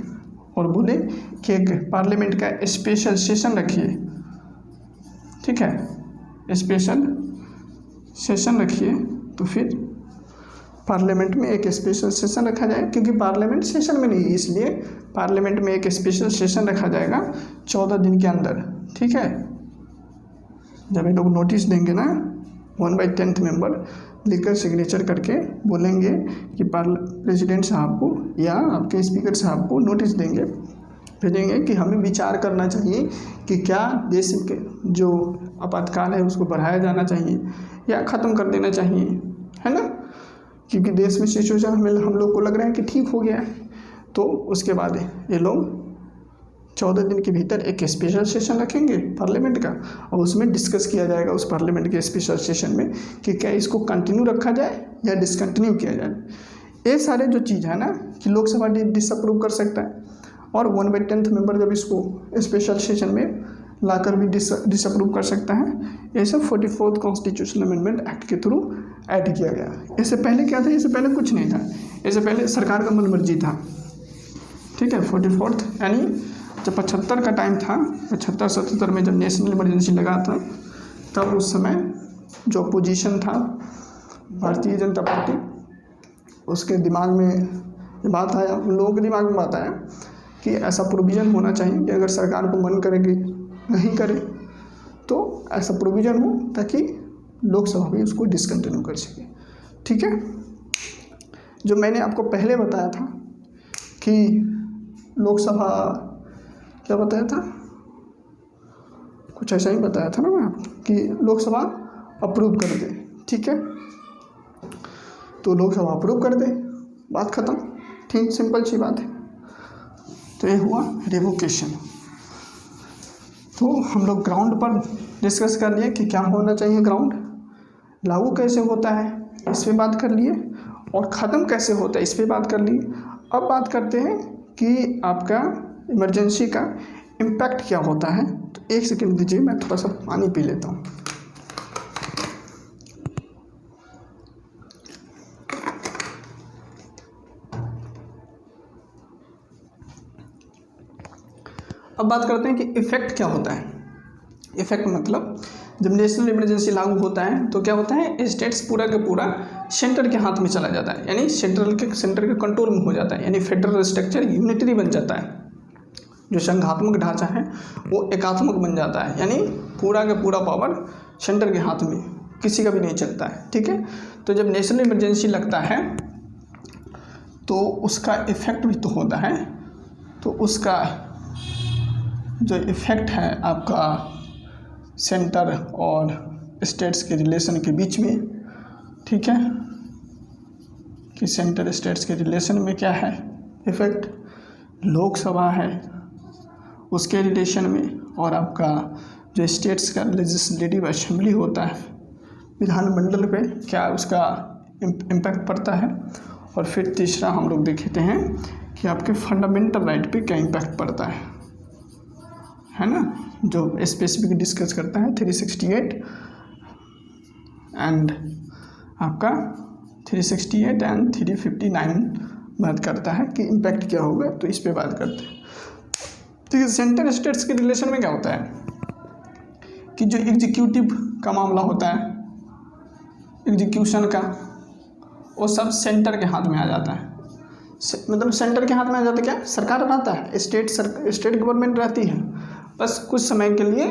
और बोले कि एक पार्लियामेंट का स्पेशल सेशन रखिए, ठीक है, स्पेशल सेशन रखिए, तो फिर पार्लियामेंट में एक स्पेशल सेशन रखा जाए, क्योंकि पार्लियामेंट सेशन में नहीं, इसलिए पार्लियामेंट में एक स्पेशल सेशन रखा जाएगा 14 दिन के अंदर, ठीक है। जब ये लोग नोटिस देंगे ना 1/10 मेंबर लिखकर सिग्नेचर करके बोलेंगे कि प्रेसिडेंट साहब को या आपके स्पीकर साहब को नोटिस देंगे, भेजेंगे कि हमें विचार करना चाहिए कि क्या देश के जो आपातकाल है उसको बढ़ाया जाना चाहिए या ख़त्म कर देना चाहिए, है ना, क्योंकि देश में सिचुएशन हम लोग को लग रहा है कि ठीक हो गया है। तो उसके बाद ये लोग 14 दिन के भीतर एक स्पेशल सेशन रखेंगे पार्लियामेंट का और उसमें डिस्कस किया जाएगा उस पार्लियामेंट के स्पेशल सेशन में कि क्या इसको कंटिन्यू रखा जाए या डिसकंटिन्यू किया जाए। ये सारे जो चीज़ है ना कि लोकसभा डिसअप्रूव कर सकता है और 1/10 मेंबर जब इसको स्पेशल सेशन में लाकर भी डिसअप्रूव कर सकता है। ये सब 44th कॉन्स्टिट्यूशनल अमेंडमेंट एक्ट के थ्रू ऐड किया गया। इससे पहले क्या था? इससे पहले कुछ नहीं था, इससे पहले सरकार का मनमर्जी था, ठीक है। 44th यानी जब 75 का टाइम था, 75-77 में जब नेशनल इमरजेंसी लगा था, तब उस समय जो अपोजिशन था भारतीय जनता पार्टी, उसके दिमाग में ये बात आया, उन लोगों के दिमाग में बात आया कि ऐसा प्रोविज़न होना चाहिए कि अगर सरकार को मन करे कि नहीं करे तो ऐसा प्रोविज़न हो ताकि लोकसभा भी उसको डिसकंटिन्यू कर सके, ठीक है। जो मैंने आपको पहले बताया था कि लोकसभा क्या बताया था, कुछ ऐसा ही बताया था ना मैं आपको कि लोकसभा अप्रूव कर दे, ठीक है। तो लोकसभा अप्रूव कर दे, बात ख़त्म, ठीक, सिंपल सी बात है। तो ये हुआ रिवोकेशन। तो हम लोग ग्राउंड पर डिस्कस कर लिए कि क्या होना चाहिए, ग्राउंड लागू कैसे होता है इस पर बात कर लिए, और ख़त्म कैसे होता है इस पर बात कर लिए। अब बात करते हैं कि आपका इमरजेंसी का इम्पैक्ट क्या होता है। तो एक सेकंड दीजिए, मैं थोड़ा सा पानी पी लेता हूँ। अब बात करते हैं कि इफ़ेक्ट क्या होता है। इफ़ेक्ट मतलब जब नेशनल इमरजेंसी लागू होता है तो क्या होता है, स्टेट्स पूरा का पूरा सेंटर के हाथ में चला जाता है, यानी सेंटर के कंट्रोल में हो जाता है, यानी फेडरल स्ट्रक्चर यूनिटरी बन जाता है। जो संघात्मक ढांचा है वो एकात्मक बन जाता है, यानी पूरा का पूरा पावर सेंटर के हाथ में, किसी का भी नहीं चलता है, ठीक है। तो जब नेशनल इमरजेंसी लगता है तो उसका इफ़ेक्ट भी तो होता है। तो उसका जो इफ़ेक्ट है आपका सेंटर और स्टेट्स के रिलेशन के बीच में, ठीक है, कि सेंटर स्टेट्स के रिलेशन में क्या है इफ़ेक्ट, लोकसभा है उसके रिलेशन में, और आपका जो स्टेट्स का लेजिस्लेटिव असेंबली होता है विधानमंडल पे क्या उसका इम्पैक्ट पड़ता है। और फिर तीसरा हम लोग देखते हैं कि आपके फंडामेंटल राइट पे क्या इम्पैक्ट पड़ता है ना, जो स्पेसिफिक डिस्कस करता है 368 एंड आपका 368 एंड 359 बात करता है कि इम्पैक्ट क्या होगा। तो इस पे बात करते हैं। तो सेंटर स्टेट्स के रिलेशन में क्या होता है कि जो एग्जीक्यूटिव का मामला होता है, एग्जीक्यूशन का, वो सब सेंटर के हाथ में आ जाता है। मतलब सेंटर के हाथ में आ जाता है, क्या सरकार रहता है, स्टेट गवर्नमेंट रहती है, बस कुछ समय के लिए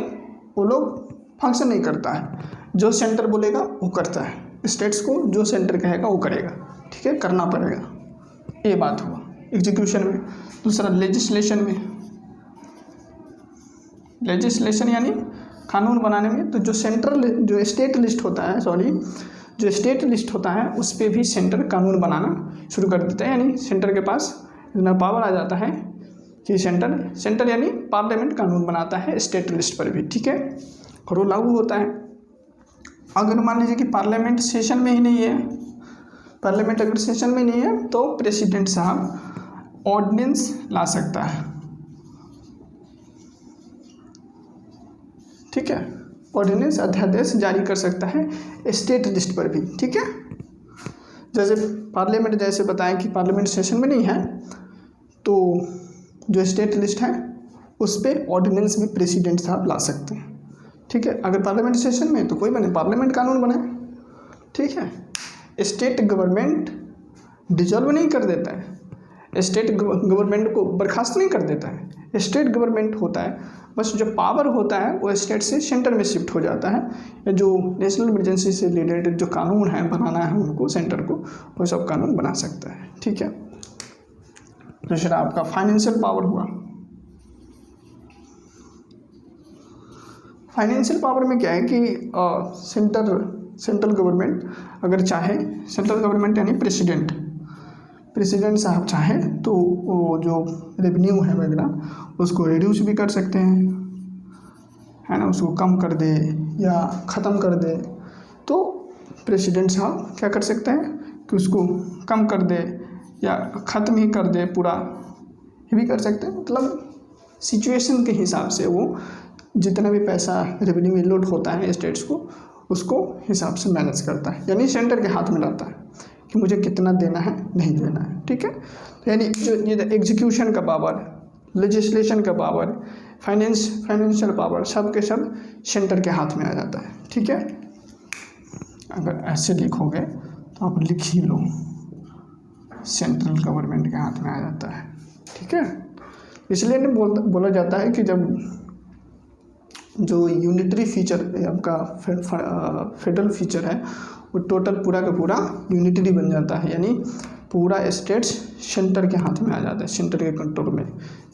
वो लोग फंक्शन नहीं करता है, जो सेंटर बोलेगा वो करता है, स्टेट्स को जो सेंटर कहेगा वो करेगा, ठीक है, करना पड़ेगा। ये बात हुआ एग्जीक्यूशन में। दूसरा लेजिस्लेशन में, लेजिस्लेशन यानी कानून बनाने में, तो जो सेंट्रल जो स्टेट लिस्ट होता है, जो स्टेट लिस्ट होता है उस पर भी सेंटर कानून बनाना शुरू कर देता है, यानी सेंटर के पास इतना पावर आ जाता है कि सेंटर यानी पार्लियामेंट कानून बनाता है स्टेट लिस्ट पर भी, ठीक है, और वो लागू होता है। अगर मान लीजिए कि पार्लियामेंट सेशन में ही नहीं है, पार्लियामेंट अगर सेशन में नहीं है तो प्रेसिडेंट साहब ऑर्डिनेंस ला सकता है, ठीक है, ऑर्डिनेंस अध्यादेश जारी कर सकता है स्टेट लिस्ट पर भी, ठीक है। जैसे पार्लियामेंट, जैसे बताएं कि पार्लियामेंट सेशन में नहीं है तो जो स्टेट लिस्ट है उस पर ऑर्डिनेंस भी प्रेसिडेंट साहब ला सकते हैं, ठीक है। अगर पार्लियामेंट सेशन में तो कोई बने, पार्लियामेंट कानून बनाए, ठीक है। स्टेट गवर्नमेंट डिसॉल्व नहीं कर देता है, स्टेट गवर्नमेंट को बर्खास्त नहीं कर देता है, स्टेट गवर्नमेंट होता है, बस जो पावर होता है वो स्टेट से सेंटर में शिफ्ट हो जाता है। जो नेशनल इमरजेंसी से रिलेटेड जो कानून है बनाना है उनको, सेंटर को, वो सब कानून बना सकता है, ठीक है। दूसरा आपका फाइनेंशियल पावर हुआ। फाइनेंशियल पावर में क्या है कि सेंट्रल गवर्नमेंट अगर चाहे, सेंट्रल गवर्नमेंट यानी प्रेसिडेंट साहब चाहे तो वो जो रेवेन्यू है वगैरह उसको रिड्यूस भी कर सकते हैं, है ना, उसको कम कर दे या ख़त्म कर दे, तो प्रेसिडेंट साहब क्या कर सकते हैं कि उसको कम कर दे या ख़त्म ही कर दे पूरा, ये भी कर सकते हैं। मतलब सिचुएशन के हिसाब से वो जितना भी पैसा रेवेन्यू इनलोड होता है स्टेट्स को, उसको हिसाब से मैनेज करता है, यानी सेंटर के हाथ में रहता है कि मुझे कितना देना है नहीं देना है, ठीक है। तो यानी जो ये एग्जीक्यूशन का पावर, लेजिस्लेशन का पावर, फाइनेंशियल पावर, सब के सब सेंटर के हाथ में आ जाता है, ठीक है। अगर ऐसे लिखोगे तो आप लिख ही लो, सेंट्रल गवर्नमेंट के हाथ में आ जाता है, ठीक है। इसलिए बोला जाता है कि जब जो यूनिटरी फीचर आपका फेडरल फीचर है वो टोटल पूरा का पूरा यूनिटरी बन जाता है, यानी पूरा स्टेट्स सेंटर के हाथ में आ जाता है, सेंटर के कंट्रोल में।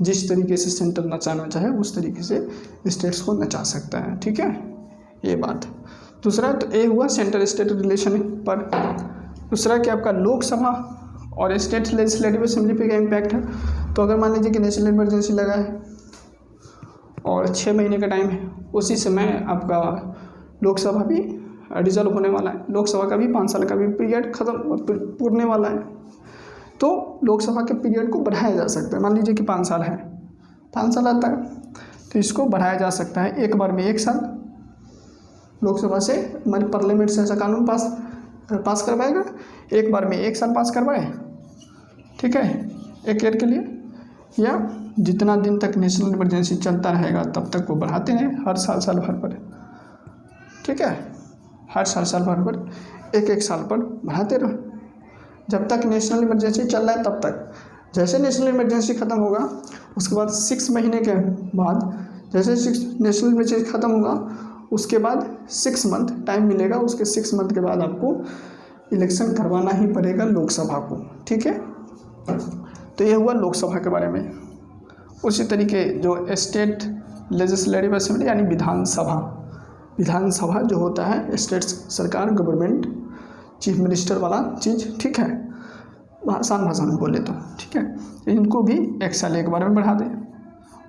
जिस तरीके से सेंटर नचाना चाहे उस तरीके से स्टेट्स को नचा सकता है, ठीक है, ये बात। दूसरा तो ये हुआ सेंटर स्टेट रिलेशन पर। दूसरा कि आपका लोकसभा और स्टेट लेजिस्लेटिव असेंबली पे क्या इम्पैक्ट है। तो अगर मान लीजिए कि नेशनल इमरजेंसी लगा है और 6 महीने का टाइम है, उसी समय आपका लोकसभा भी डिसॉल्व होने वाला है, लोकसभा का भी 5 साल का भी पीरियड खत्म पूरने वाला है, तो लोकसभा के पीरियड को बढ़ाया जा सकता है। मान लीजिए कि 5 साल है, 5 साल आता है तो इसको बढ़ाया जा सकता है, एक बार में 1 साल लोकसभा से, हमारे पार्लियामेंट से ऐसा कानून पास करवाएगा, एक बार में 1 साल पास करवाए, ठीक है, एक ईयर के लिए, या जितना दिन तक नेशनल इमरजेंसी चलता रहेगा तब तक वो बढ़ाते हैं हर साल भर पर, ठीक है, हर साल भर पर 1 साल पर बढ़ाते रहो जब तक नेशनल इमरजेंसी चल रहा है तब तक। जैसे नेशनल इमरजेंसी ख़त्म होगा उसके बाद 6 महीने के बाद, जैसे नेशनल इमरजेंसी ख़त्म होगा उसके बाद 6 मंथ टाइम मिलेगा, उसके 6 मंथ के बाद आपको इलेक्शन करवाना ही पड़ेगा लोकसभा को, ठीक है। तो ये हुआ लोकसभा के बारे में। उसी तरीके जो स्टेट लेजिस्लेटिव असेंबली यानी विधानसभा जो होता है स्टेट सरकार, गवर्नमेंट, चीफ मिनिस्टर वाला चीज़, ठीक है, आसान भाषा में बोले तो, ठीक है। इनको भी 1 साल एक बार में बढ़ा दें,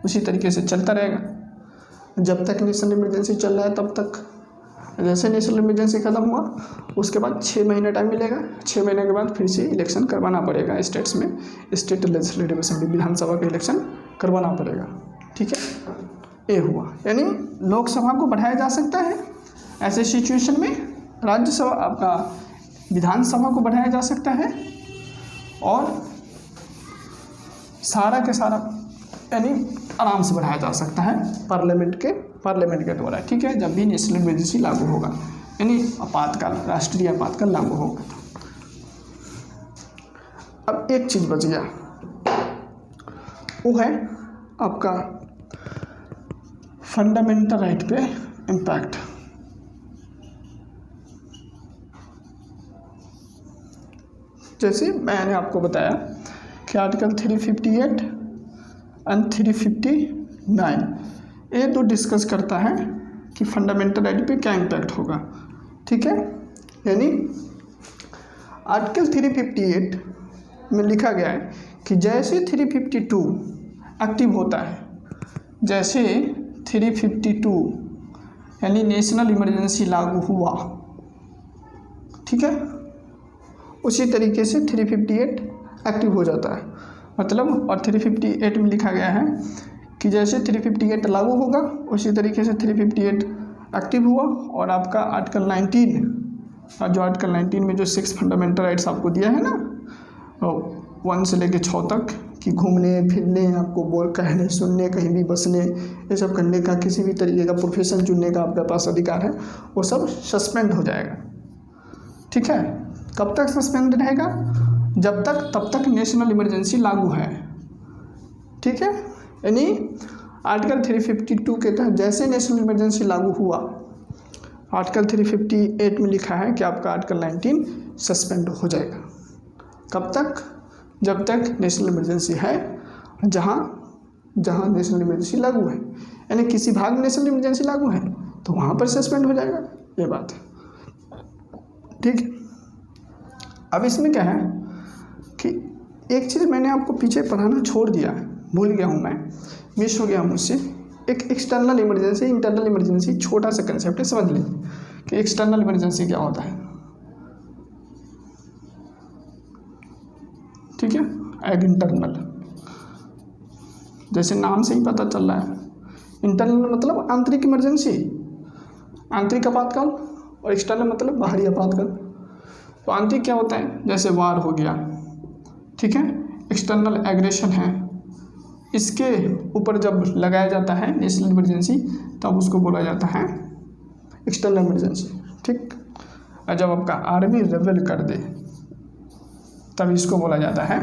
उसी तरीके से चलता रहेगा जब तक नेशनल इमरजेंसी चल रहा है तब तक। जैसे नेशनल इमरजेंसी ख़त्म हुआ उसके बाद 6 महीने टाइम मिलेगा, 6 महीने के बाद फिर से इलेक्शन करवाना पड़ेगा स्टेट्स में, स्टेट लेजिस्लेटिव असेंबली विधानसभा का इलेक्शन करवाना पड़ेगा, ठीक है। ये हुआ, यानी लोकसभा को बढ़ाया जा सकता है ऐसे सिचुएशन में, राज्यसभा आपका विधानसभा को बढ़ाया जा सकता है, और सारा के सारा यानी आराम से बढ़ाया जा सकता है पार्लियामेंट के द्वारा, ठीक है, जब भी नेशनल इमरजेंसी लागू होगा, यानी आपातकाल, राष्ट्रीय आपातकाल लागू होगा। अब एक चीज़ बच गया, वो है आपका फंडामेंटल राइट पे इम्पैक्ट। जैसे मैंने आपको बताया कि आर्टिकल 358 एंड 359 ये तो डिस्कस करता है कि फंडामेंटल राइट पे क्या इम्पैक्ट होगा, ठीक है। यानी आर्टिकल 358 में लिखा गया है कि जैसे 352 एक्टिव होता है, जैसे 352 यानी नेशनल इमरजेंसी लागू हुआ, ठीक है, उसी तरीके से 358 एक्टिव हो जाता है। मतलब और 358 में लिखा गया है कि जैसे 358 लागू होगा उसी तरीके से 358 एक्टिव हुआ, और आपका आर्टिकल 19, जो आर्टिकल 19 में जो 6 फंडामेंटल राइट्स आपको दिया है ना, 1 से लेकर 6 तक, कि घूमने फिरने, आपको बोल कहने सुनने, कहीं भी बसने, ये सब करने का, किसी भी तरीके का प्रोफेशन चुनने का आपके पास अधिकार है, वो सब सस्पेंड हो जाएगा। ठीक है, कब तक सस्पेंड रहेगा? जब तक तब तक नेशनल इमरजेंसी लागू है। ठीक है, यानी आर्टिकल 352 के तहत जैसे नेशनल इमरजेंसी लागू हुआ, आर्टिकल 358 में लिखा है कि आपका आर्टिकल 19 सस्पेंड हो जाएगा। कब तक? जब तक नेशनल इमरजेंसी है, जहाँ नेशनल इमरजेंसी लागू है, यानी किसी भाग में नेशनल इमरजेंसी लागू है तो वहाँ पर सस्पेंड हो जाएगा, ये बात है। ठीक है, अब इसमें क्या है कि एक चीज़ मैंने आपको पीछे पढ़ाना छोड़ दिया, भूल गया हूँ मैं, मिस हो गया मुझसे। एक एक्सटर्नल इमरजेंसी, इंटरनल इमरजेंसी, छोटा सा कंसेप्ट है, समझ लें कि एक्सटर्नल इमरजेंसी क्या होता है। ठीक है, एग इंटरनल, जैसे नाम से ही पता चल रहा है, इंटरनल मतलब आंतरिक इमरजेंसी, आंतरिक आपातकाल, और एक्सटर्नल मतलब बाहरी आपातकाल। तो आंतरिक क्या होता है? जैसे वार हो गया, ठीक है, एक्सटर्नल एग्रेशन है, इसके ऊपर जब लगाया जाता है नेशनल इमरजेंसी तब उसको बोला जाता है एक्सटर्नल इमरजेंसी। ठीक, और जब आपका आर्मी रेबेल कर दे तब इसको बोला जाता है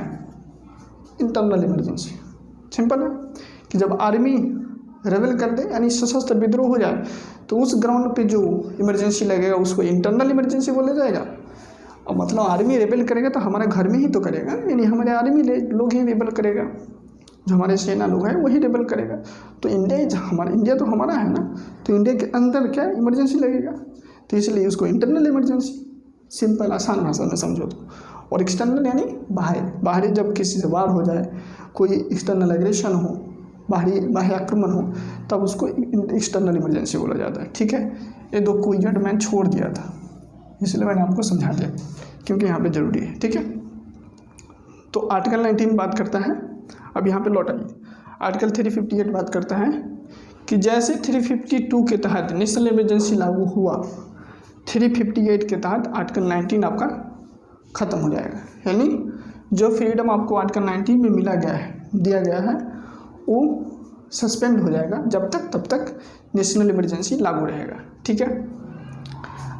इंटरनल इमरजेंसी। सिंपल है कि जब आर्मी रेबेल कर दे यानी सशस्त्र विद्रोह हो जाए तो उस ग्राउंड पे जो इमरजेंसी लगेगा उसको इंटरनल इमरजेंसी बोला जाएगा। और मतलब आर्मी रेबेल करेगा तो हमारे घर में ही तो करेगा, यानी हमारे आर्मी लोग ही रेबेल करेगा, जो हमारे सेना लोग हैं वही रेबेल करेगा। तो इंडिया तो हमारा है ना, तो इंडिया के अंदर क्या इमरजेंसी लगेगा, तो इसलिए उसको इंटरनल इमरजेंसी, सिंपल आसान भाषा में समझो तो। और एक्सटर्नल यानी बाहरी जब किसी से वार हो जाए, कोई एक्सटर्नल एग्रेशन हो, बाह्य आक्रमण हो, तब उसको एक्सटर्नल इमरजेंसी बोला जाता है। ठीक है, ये 2 क्वेश्चन मैं छोड़ दिया था, इसलिए मैंने आपको समझा दिया क्योंकि यहाँ पे ज़रूरी है। ठीक है, तो आर्टिकल 19 बात करता है, अब यहाँ पे लौट आइए, आर्टिकल 358 बात करता है कि जैसे 352 के तहत नेशनल इमरजेंसी लागू हुआ, 358 के तहत आर्टिकल 19 आपका ख़त्म हो जाएगा। यानी जो फ्रीडम आपको आर्टिकल 19 में दिया गया है वो सस्पेंड हो जाएगा, जब तक तब तक नेशनल इमरजेंसी लागू रहेगा। ठीक है,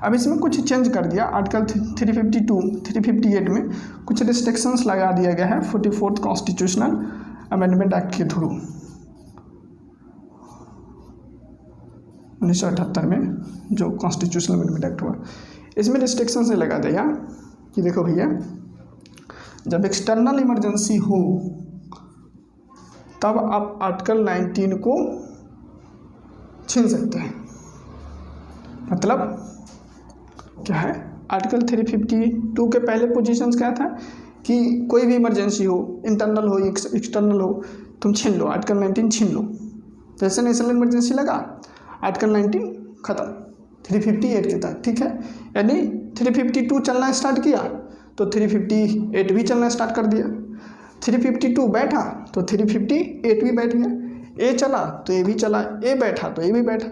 अब इसमें कुछ चेंज कर दिया, आर्टिकल 358 में कुछ रिस्ट्रिक्शंस लगा दिया गया है 44th कॉन्स्टिट्यूशनल अमेंडमेंट एक्ट के थ्रू 1978 में जो कॉन्स्टिट्यूशनल अमेंडमेंट एक्ट हुआ, इसमें रिस्ट्रिक्शंस लगा दिया कि देखो भैया, जब एक्सटर्नल इमरजेंसी हो तब आप आर्टिकल 19 को छीन सकते हैं। मतलब क्या है, आर्टिकल 352 के पहले पोजीशंस क्या था कि कोई भी इमरजेंसी हो, इंटरनल हो एक्सटर्नल हो, तुम छीन लो, आर्टिकल 19 छीन लो। जैसे नेशनल इमरजेंसी लगा, आर्टिकल 19 ख़त्म 358 के तहत। ठीक है, यानी 352 चलना स्टार्ट किया तो 358 भी चलना स्टार्ट कर दिया, 352 बैठा तो 358 भी बैठ गया, ए चला तो ये भी चला, ए बैठा तो ये भी बैठा,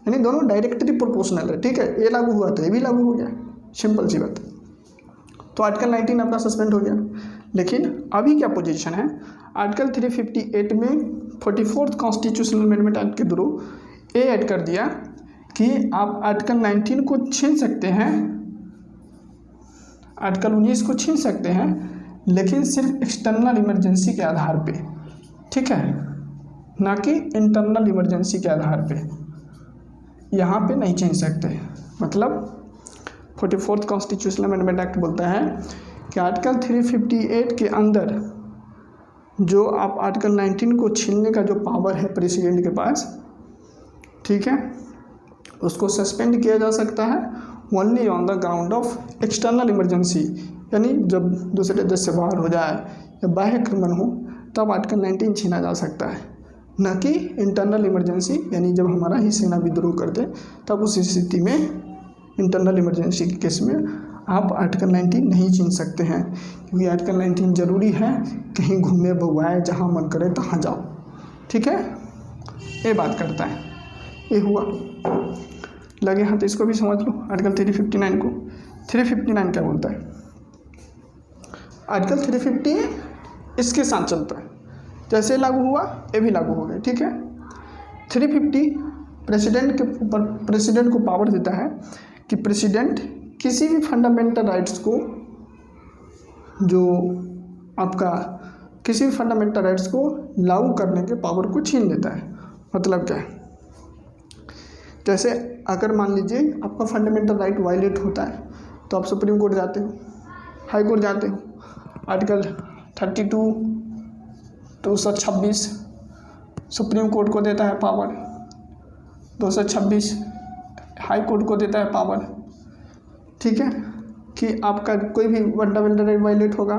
यानी दोनों डायरेक्टली प्रोपोर्शनल है। ठीक है, ए लागू हुआ तो ये भी लागू हो गया, सिंपल सी बात। तो आर्टिकल 19 आपका सस्पेंड हो गया। लेकिन अभी क्या पोजीशन है, आर्टिकल 358 में 44th कॉन्स्टिट्यूशनल अमेंडमेंट एक्ट के थ्रू ये ऐड कर दिया कि आप आर्टिकल 19 को छीन सकते हैं, आर्टिकल 19 को छीन सकते हैं, लेकिन सिर्फ एक्सटर्नल इमरजेंसी के आधार पे। ठीक है, ना कि इंटरनल इमरजेंसी के आधार पे, यहाँ पे नहीं छीन सकते। मतलब 44th कॉन्स्टिट्यूशनल अमेंडमेंट एक्ट बोलता है कि आर्टिकल 358 के अंदर जो आप आर्टिकल 19 को छीनने का जो पावर है प्रेसिडेंट के पास, ठीक है, उसको सस्पेंड किया जा सकता है only on the ground of external emergency, यानी जब दूसरे देश से बाहर हो जाए या बाह्य आक्रमण हो तब आर्टिकल 19 छीना जा सकता है, न कि इंटरनल इमरजेंसी, यानी जब हमारा ही सेना विद्रोह कर दे तब उस स्थिति में इंटरनल इमरजेंसी के केस में आप आर्टिकल 19 नहीं छीन सकते हैं, क्योंकि आर्टिकल 19 जरूरी है, कहीं घूमे भगवाए जहाँ मन करे तहाँ जाओ। ठीक है, ये बात करता है। ये हुआ, लगे हाथ इसको भी समझ लो। आर्टिकल 359 को 359 क्या बोलता है? आर्टिकल 350 इसके साथ चलता है, जैसे लागू हुआ ये भी लागू हो गया। ठीक है, 350 प्रेसिडेंट को पावर देता है कि प्रेसिडेंट किसी भी फंडामेंटल राइट्स को, जो आपका किसी भी फंडामेंटल राइट्स को लागू करने के पावर को छीन लेता है। मतलब क्या है? जैसे अगर मान लीजिए आपका फंडामेंटल राइट वायलेट होता है तो आप सुप्रीम कोर्ट जाते हो, हाई कोर्ट जाते हो। आर्टिकल 32 226 सुप्रीम कोर्ट को देता है पावर, 226 हाई कोर्ट को देता है पावर। ठीक है, कि आपका कोई भी फंडामेंटल राइट वायलेट होगा,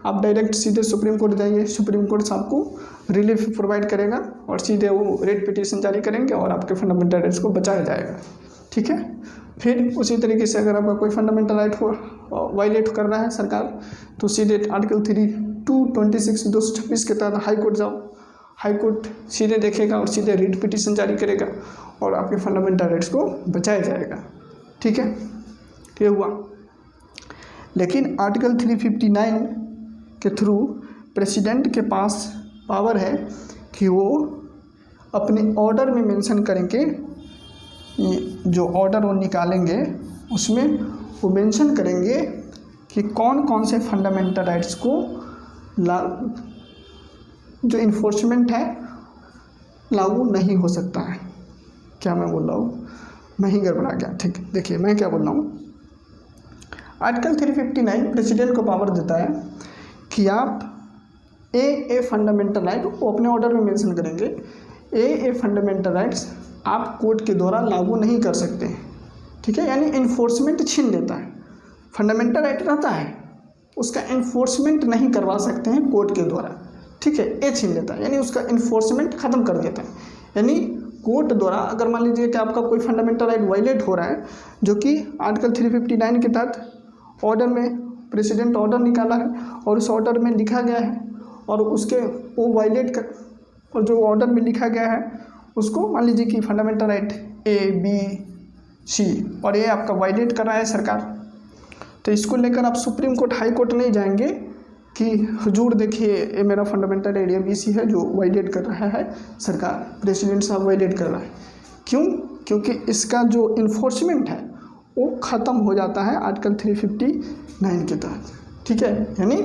आप डायरेक्ट सीधे सुप्रीम कोर्ट जाइए, सुप्रीम कोर्ट आपको रिलीफ प्रोवाइड करेगा और सीधे वो रेट पिटीशन जारी करेंगे और आपके फंडामेंटल राइट्स को बचाया जाएगा। ठीक है, फिर उसी तरीके से अगर आपका कोई फंडामेंटल राइट हो वायलेट कर रहा है सरकार, तो सीधे आर्टिकल 226 226 के तहत हाई कोर्ट जाओ, हाई कोर्ट सीधे देखेगा और सीधे रिट पिटीशन जारी करेगा और आपके फंडामेंटल राइट्स को बचाया जाएगा। ठीक है, ये हुआ। लेकिन आर्टिकल 359 के थ्रू प्रेसिडेंट के पास पावर है कि वो अपने ऑर्डर में मेंशन करेंगे, जो ऑर्डर वो निकालेंगे उसमें वो मेंशन करेंगे कि कौन कौन से फंडामेंटल राइट्स को जो इन्फोर्समेंट है लागू नहीं हो सकता है। क्या मैं बोल रहा हूँ? मैं ही गड़बड़ा गया। ठीक, देखिए मैं क्या बोल रहा हूँ। आर्टिकल 359 प्रेसिडेंट को पावर देता है कि आप ए फंडामेंटल राइट वो अपने ऑर्डर में मेंशन करेंगे, ए फंडामेंटल राइट्स आप कोर्ट के द्वारा लागू नहीं कर सकते। ठीक है, यानी इन्फोर्समेंट छीन लेता है। फंडामेंटल राइट रहता है, उसका इन्फोर्समेंट नहीं करवा सकते हैं कोर्ट के द्वारा। ठीक है, ये छीन लेता है, यानी उसका इन्फोर्समेंट ख़त्म कर देता है। यानी कोर्ट द्वारा अगर मान लीजिए कि आपका कोई फंडामेंटल राइट वायलेट हो रहा है, जो कि आर्टिकल 359 के तहत ऑर्डर में प्रेसिडेंट ऑर्डर निकाला है और उस ऑर्डर में लिखा गया है और उसके वो वायलेट कर, और जो ऑर्डर में लिखा गया है उसको मान लीजिए कि फंडामेंटल राइट ABC और ये आपका वायलेट कर रहा है सरकार, तो इसको लेकर आप सुप्रीम कोर्ट हाई कोर्ट नहीं जाएंगे कि हुजूर देखिए ये मेरा फंडामेंटल राइट ABC है जो वायलेट कर रहा है सरकार, प्रेसिडेंट साहब वायलेट कर रहा है। क्यों? क्योंकि इसका जो इन्फोर्समेंट है वो ख़त्म हो जाता है आर्टिकल 359 के तहत। ठीक है, यानी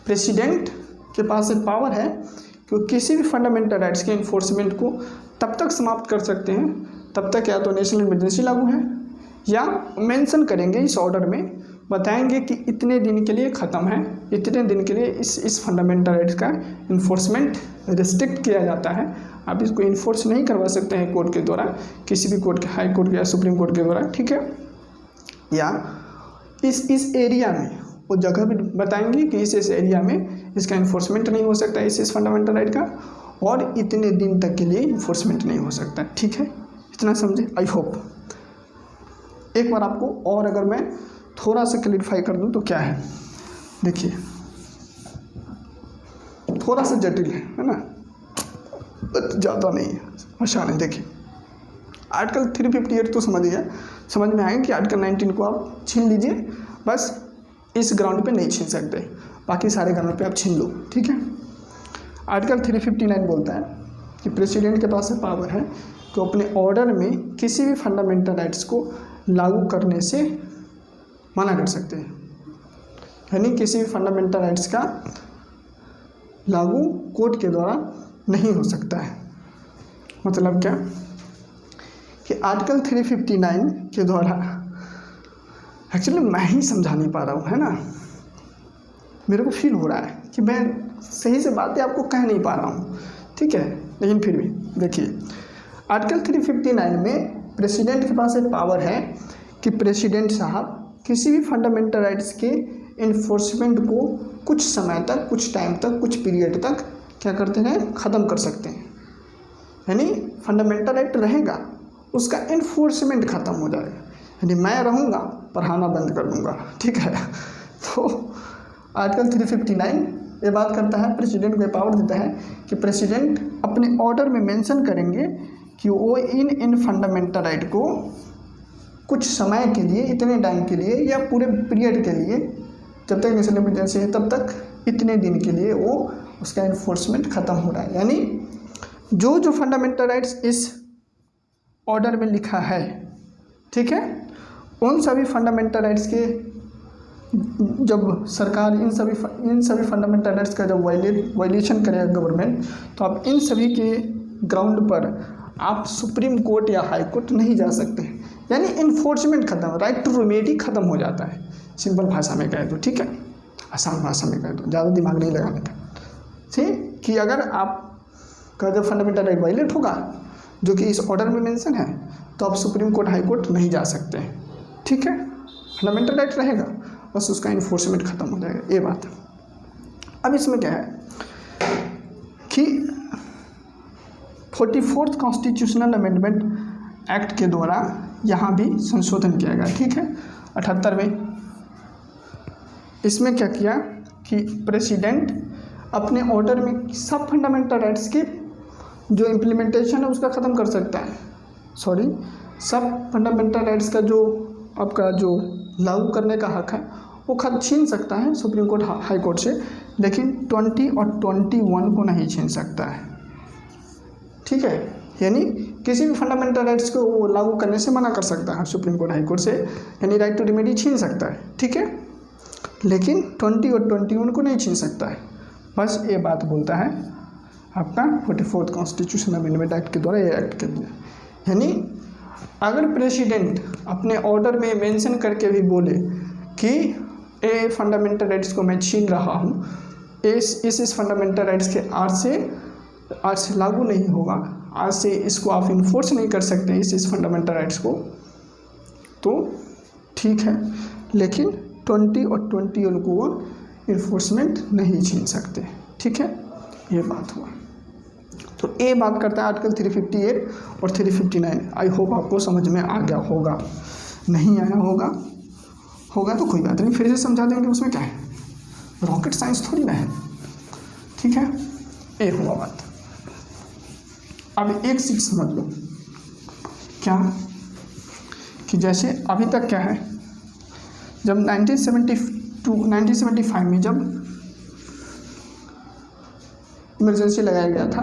प्रेसिडेंट के पास एक पावर है कि वो किसी भी फंडामेंटल राइट्स के इन्फोर्समेंट को तब तक समाप्त कर सकते हैं तब तक या तो नेशनल इमरजेंसी लागू है या मेंशन करेंगे इस ऑर्डर में, बताएंगे कि इतने दिन के लिए ख़त्म है, इतने दिन के लिए इस फंडामेंटल राइट्स का इन्फोर्समेंट रिस्ट्रिक्ट किया जाता है। आप इसको इन्फोर्स नहीं करवा सकते हैं कोर्ट के द्वारा, किसी भी कोर्ट के, हाई कोर्ट के या सुप्रीम कोर्ट के द्वारा। ठीक है, या इस एरिया में वो जगह भी बताएंगे कि इस एरिया में इसका इन्फोर्समेंट नहीं हो सकता इस फंडामेंटल राइट का, और इतने दिन तक के लिए इन्फोर्समेंट नहीं हो सकता। ठीक है, इतना समझे? I hope. एक बार आपको और अगर मैं थोड़ा सा क्लियरिफाई कर दूं तो क्या है, देखिए थोड़ा सा जटिल है ना, ज़्यादा नहीं है, आसान है। देखिए आर्टिकल 358 तो समझ में आएगा कि आर्टिकल 19 को आप छीन लीजिए, बस इस ग्राउंड पे नहीं छीन सकते, बाकी सारे ग्राउंड पे आप छीन लो। ठीक है, आर्टिकल 359 बोलता है कि प्रेसिडेंट के पास पावर है कि अपने ऑर्डर में किसी भी फंडामेंटल राइट्स को लागू करने से मना कर सकते हैं, यानी किसी भी फंडामेंटल राइट्स का लागू कोर्ट के द्वारा नहीं हो सकता है। मतलब क्या कि आर्टिकल 359 के द्वारा, एक्चुअली मैं ही समझा नहीं पा रहा हूँ, है ना, मेरे को फील हो रहा है कि मैं सही से बातें आपको कह नहीं पा रहा हूँ। ठीक है, लेकिन फिर भी देखिए आर्टिकल 359 में प्रेसिडेंट के पास एक पावर है कि प्रेसिडेंट साहब किसी भी फंडामेंटल राइट्स के इन्फोर्समेंट को कुछ समय तक, कुछ टाइम तक, कुछ पीरियड तक क्या करते हैं, ख़त्म कर सकते हैं। यानी फंडामेंटल राइट रहेगा, उसका इन्फोर्समेंट ख़त्म हो जाएगा। यानी मैं रहूँगा, पढ़ाना बंद कर दूँगा, ठीक है। तो आर्टिकल 359 ये बात करता है, प्रेसिडेंट को पावर देता है कि प्रेसिडेंट अपने ऑर्डर में मेंशन करेंगे कि वो इन फंडामेंटल राइट को कुछ समय के लिए, इतने टाइम के लिए या पूरे पीरियड के लिए, जब तक नेशनल इमरजेंसी है तब तक इतने दिन के लिए वो उसका इन्फोर्समेंट ख़त्म हो रहा है। यानी जो जो फंडामेंटल राइट्स इस ऑर्डर में लिखा है, ठीक है, उन सभी फंडामेंटल राइट्स के जब सरकार इन सभी फंडामेंटल राइट्स का जब वायलेशन करेगा गवर्नमेंट, तो आप इन सभी के ग्राउंड पर आप सुप्रीम कोर्ट या हाई कोर्ट नहीं जा सकते। यानी इन्फोर्समेंट खत्म, राइट टू रेमेडी खत्म हो जाता है। सिंपल भाषा में कहे तो, ठीक है, आसान भाषा में कहे तो, ज़्यादा दिमाग नहीं लगाने का, ठीक, कि अगर आपका जब फंडामेंटल राइट वायलेट होगा जो कि इस ऑर्डर में मेंशन है, तो आप सुप्रीम कोर्ट हाई कोर्ट नहीं जा सकते, ठीक है। फंडामेंटल राइट रहेगा, बस उसका इन्फोर्समेंट खत्म हो जाएगा, ये बात है। अब इसमें क्या है कि 44th कॉन्स्टिट्यूशनल अमेंडमेंट एक्ट के द्वारा यहाँ भी संशोधन किया गया, ठीक है। 78वें इसमें क्या किया कि प्रेसिडेंट अपने ऑर्डर में सब फंडामेंटल राइट्स की जो इम्प्लीमेंटेशन है उसका ख़त्म कर सकता है, सब फंडामेंटल राइट्स का जो आपका जो लागू करने का हक है वो छीन सकता है सुप्रीम कोर्ट हाई कोर्ट से, लेकिन 20 और 21 को नहीं छीन सकता है, ठीक है। यानी किसी भी फंडामेंटल राइट्स को वो लागू करने से मना कर सकता है सुप्रीम कोर्ट हाई कोर्ट से, यानी राइट टू रेमेडी छीन सकता है, ठीक है, लेकिन 20 और 21 को नहीं छीन सकता है। बस ये बात बोलता है आपका 44th कॉन्स्टिट्यूशनल अमेंडमेंट एक्ट के द्वारा, ये एक्ट के द्वारा। यानी अगर प्रेसिडेंट अपने ऑर्डर में मेंशन करके भी बोले कि ये फंडामेंटल राइट्स को मैं छीन रहा हूँ, इस फंडामेंटल राइट्स के आज से लागू नहीं होगा, आज से इसको आप इन्फोर्स नहीं कर सकते इस फंडामेंटल राइट्स को, तो ठीक है, लेकिन 20 और 21 को वो इन्फोर्समेंट नहीं छीन सकते, ठीक है, ये बात हुआ। तो ये बात करता है आर्टिकल 358 और 359। आई होप आपको समझ में आ गया होगा, नहीं आया होगा तो कोई बात नहीं, फिर से समझा देंगे, उसमें क्या है, रॉकेट साइंस थोड़ी ना है, ठीक है, ये हुआ बात। अब एक चीज समझ लो, क्या कि जैसे अभी तक क्या है, जब 1975 में जब इमरजेंसी लगाया गया था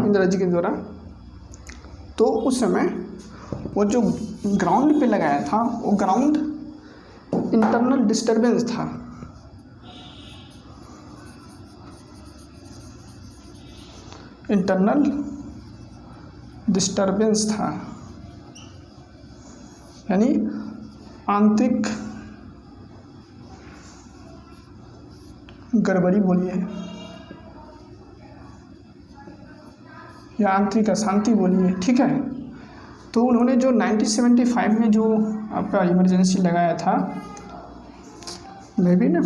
इंदिरा जी के द्वारा, तो उस समय वो जो ग्राउंड पे लगाया था वो ग्राउंड इंटरनल डिस्टर्बेंस था, यानी आंतरिक गड़बड़ी बोलिए या आंतरिक अशांति बोलिए, ठीक है। तो उन्होंने जो 1975 में जो आपका इमरजेंसी लगाया था, मैं भी ना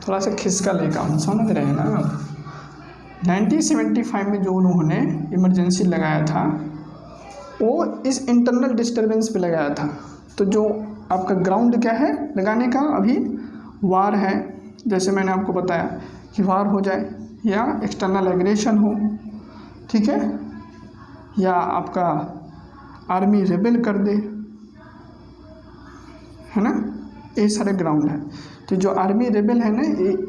थोड़ा सा खिसका लेकर हूँ, समझ रहे हैं ना आप। 1975 में जो उन्होंने इमरजेंसी लगाया था वो इस इंटरनल डिस्टर्बेंस पे लगाया था। तो जो आपका ग्राउंड क्या है लगाने का, अभी वार है, जैसे मैंने आपको बताया कि वार हो जाए या एक्सटर्नल एग्रेशन हो, ठीक है, या आपका आर्मी रेबेल कर दे, है ना, ये सारे ग्राउंड है। तो जो आर्मी रेबेल है ना,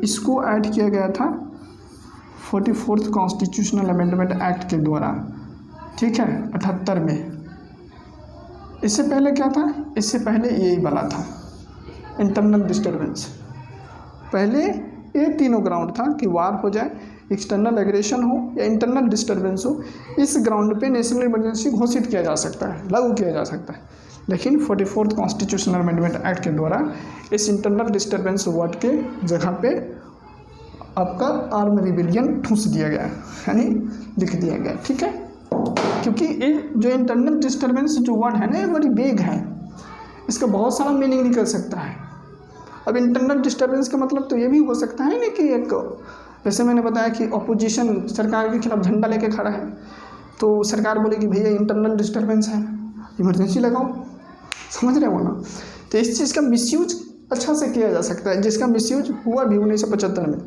इसको ऐड किया गया था 44th कॉन्स्टिट्यूशनल अमेंडमेंट एक्ट के द्वारा, ठीक है, 78 में। इससे पहले क्या था, इससे पहले यही वाला था इंटरनल डिस्टर्बेंस। पहले ये तीनों ग्राउंड था कि वार हो जाए, एक्सटर्नल एग्रेशन हो या इंटरनल डिस्टर्बेंस हो, इस ग्राउंड पे नेशनल इमरजेंसी घोषित किया जा सकता है, लागू किया जा सकता है। लेकिन 44th कॉन्स्टिट्यूशनल अमेंडमेंट एक्ट के द्वारा इस इंटरनल डिस्टर्बेंस वर्ड के जगह पे आपका आर्म रिबेलियन ठूस दिया गया, यानी लिख दिया गया, ठीक है। क्योंकि ये जो इंटरनल डिस्टर्बेंस जो वर्ड है ना, ये बड़ी बेग है, इसका बहुत सारा मीनिंग निकल सकता है। अब इंटरनल डिस्टर्बेंस का मतलब तो ये भी हो सकता है ना कि एक, जैसे मैंने बताया कि अपोजिशन सरकार के खिलाफ झंडा लेके खड़ा है, तो सरकार बोलेगी भैया इंटरनल डिस्टर्बेंस है, इमरजेंसी लगाओ, समझ रहे हो ना। तो इस चीज़ का मिसयूज अच्छा से किया जा सकता है, जिसका मिसयूज हुआ भी 1975 में,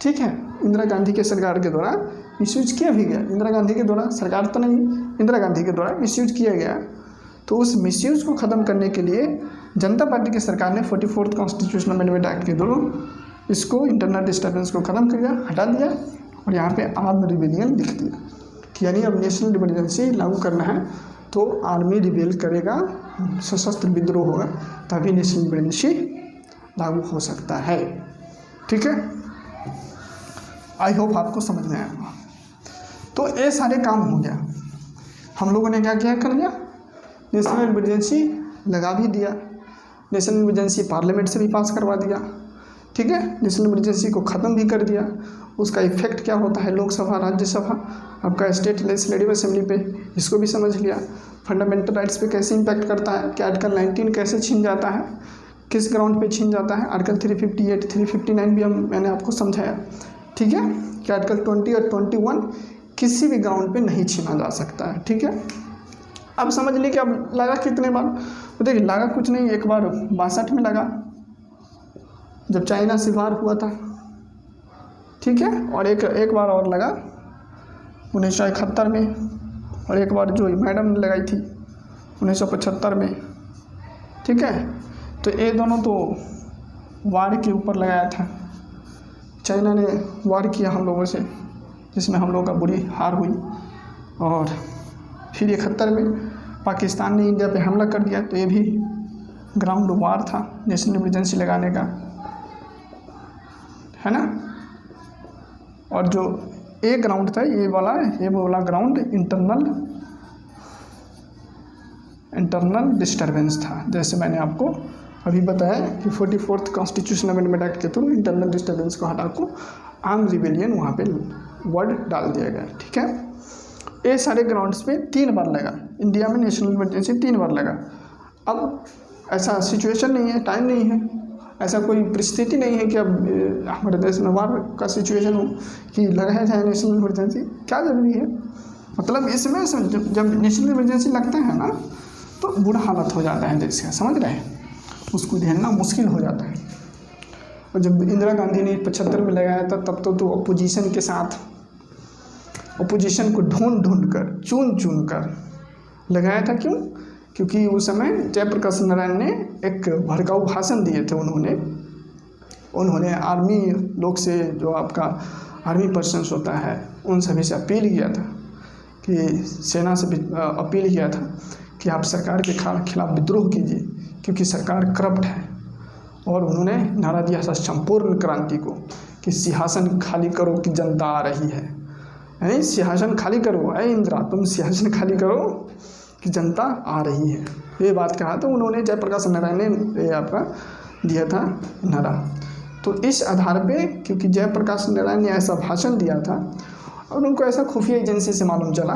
ठीक है, इंदिरा गांधी के सरकार के द्वारा मिसयूज किया भी गया। इंदिरा गांधी के द्वारा, सरकार तो नहीं, इंदिरा गांधी के द्वारा मिसयूज किया गया। तो उस मिसयूज को ख़त्म करने के लिए जनता पार्टी की सरकार ने 44th कॉन्स्टिट्यूशनल अमेंडमेंट एक्ट के द्वारा इसको इंटरनल डिस्टर्बेंस को ख़त्म कर दिया, हटा दिया, और यहाँ पे आर्म रिबेलियन लिख दिया कि यानी अब नेशनल इमरजेंसी लागू करना है तो आर्मी रिबेल करेगा, सशस्त्र विद्रोह होगा, तभी नेशनल इमरजेंसी लागू हो सकता है। ठीक है, आई होप आपको समझ में आएगा। तो ये सारे काम हो गया, हम लोगों ने क्या क्या कर लिया, नेशनल इमरजेंसी लगा भी दिया, नेशनल इमरजेंसी पार्लियामेंट से भी पास करवा दिया, ठीक है, नेशनल इमरजेंसी को ख़त्म भी कर दिया। उसका इफेक्ट क्या होता है लोकसभा, राज्यसभा, आपका स्टेट लेजिस्लेटिव असेंबली पे, इसको भी समझ लिया। फंडामेंटल राइट्स पे कैसे इम्पैक्ट करता है, कि आर्टिकल 19 कैसे छीन जाता है, किस ग्राउंड पे छीन जाता है, आर्टिकल 358, 359 भी मैंने आपको समझाया, ठीक है, कि आर्टिकल 20 और 21 किसी भी ग्राउंड पे नहीं छीना जा सकता है। ठीक है, अब समझ लीजिए कि अब लगा कितने बार, तो देखिए लगा कुछ नहीं, एक बार 62 में लगा जब चाइना से वार हुआ था, ठीक है, और एक बार और लगा 1971 में, और एक बार जो मैडम ने लगाई थी 1975 में, ठीक है। तो ये दोनों तो वार के ऊपर लगाया था, चाइना ने वार किया हम लोगों से, जिसमें हम लोगों का बुरी हार हुई, और फिर 71 में पाकिस्तान ने इंडिया पे हमला कर दिया, तो ये भी ग्राउंड वार था नेशनल इमरजेंसी लगाने का, है ना। और जो ए ग्राउंड था ये वाला ग्राउंड इंटरनल डिस्टर्बेंस था, जैसे मैंने आपको अभी बताया कि 44th कॉन्स्टिट्यूशनल अमेंडमेंट एक्ट के थ्रू इंटरनल डिस्टर्बेंस को हटा को आर्म रिबेलियन वहाँ पे वर्ड डाल दिया गया। ठीक है, ये सारे ग्राउंड्स पे 3 बार लगा, इंडिया में नेशनल इमरजेंसी 3 बार लगा। अब ऐसा सिचुएशन नहीं है, टाइम नहीं है, ऐसा कोई परिस्थिति नहीं है कि अब हमारे देश में वार का सिचुएशन हो कि लगाया जाए नेशनल इमरजेंसी, क्या ज़रूरी है। मतलब इसमें जब नेशनल इमरजेंसी लगता है ना तो बुरा हालत हो जाता है देश का, समझ रहे हैं, उसको झेलना मुश्किल हो जाता है। और जब इंदिरा गांधी ने 75 में लगाया था तब तो अपोजिशन के साथ, अपोजिशन को ढूंढ कर चुन कर लगाया था। क्यों? क्योंकि उस समय जयप्रकाश नारायण ने एक भड़काऊ भाषण दिए थे। उन्होंने आर्मी लोग से, जो आपका आर्मी पर्सन्स होता है, उन सभी से अपील किया था कि सेना से भी अपील किया था कि आप सरकार के खिलाफ विद्रोह कीजिए, क्योंकि सरकार करप्ट है। और उन्होंने नारा दिया था संपूर्ण क्रांति को कि सिंहासन खाली करो कि जनता आ रही है, यानी सिंहासन खाली करो, अरे इंदिरा तुम सिंहासन खाली करो कि जनता आ रही है, ये बात कहा था उन्होंने। जयप्रकाश नारायण ने ये आपका दिया था नारा। तो इस आधार पे, क्योंकि जयप्रकाश नारायण ने ऐसा भाषण दिया था और उनको ऐसा खुफिया एजेंसी से मालूम चला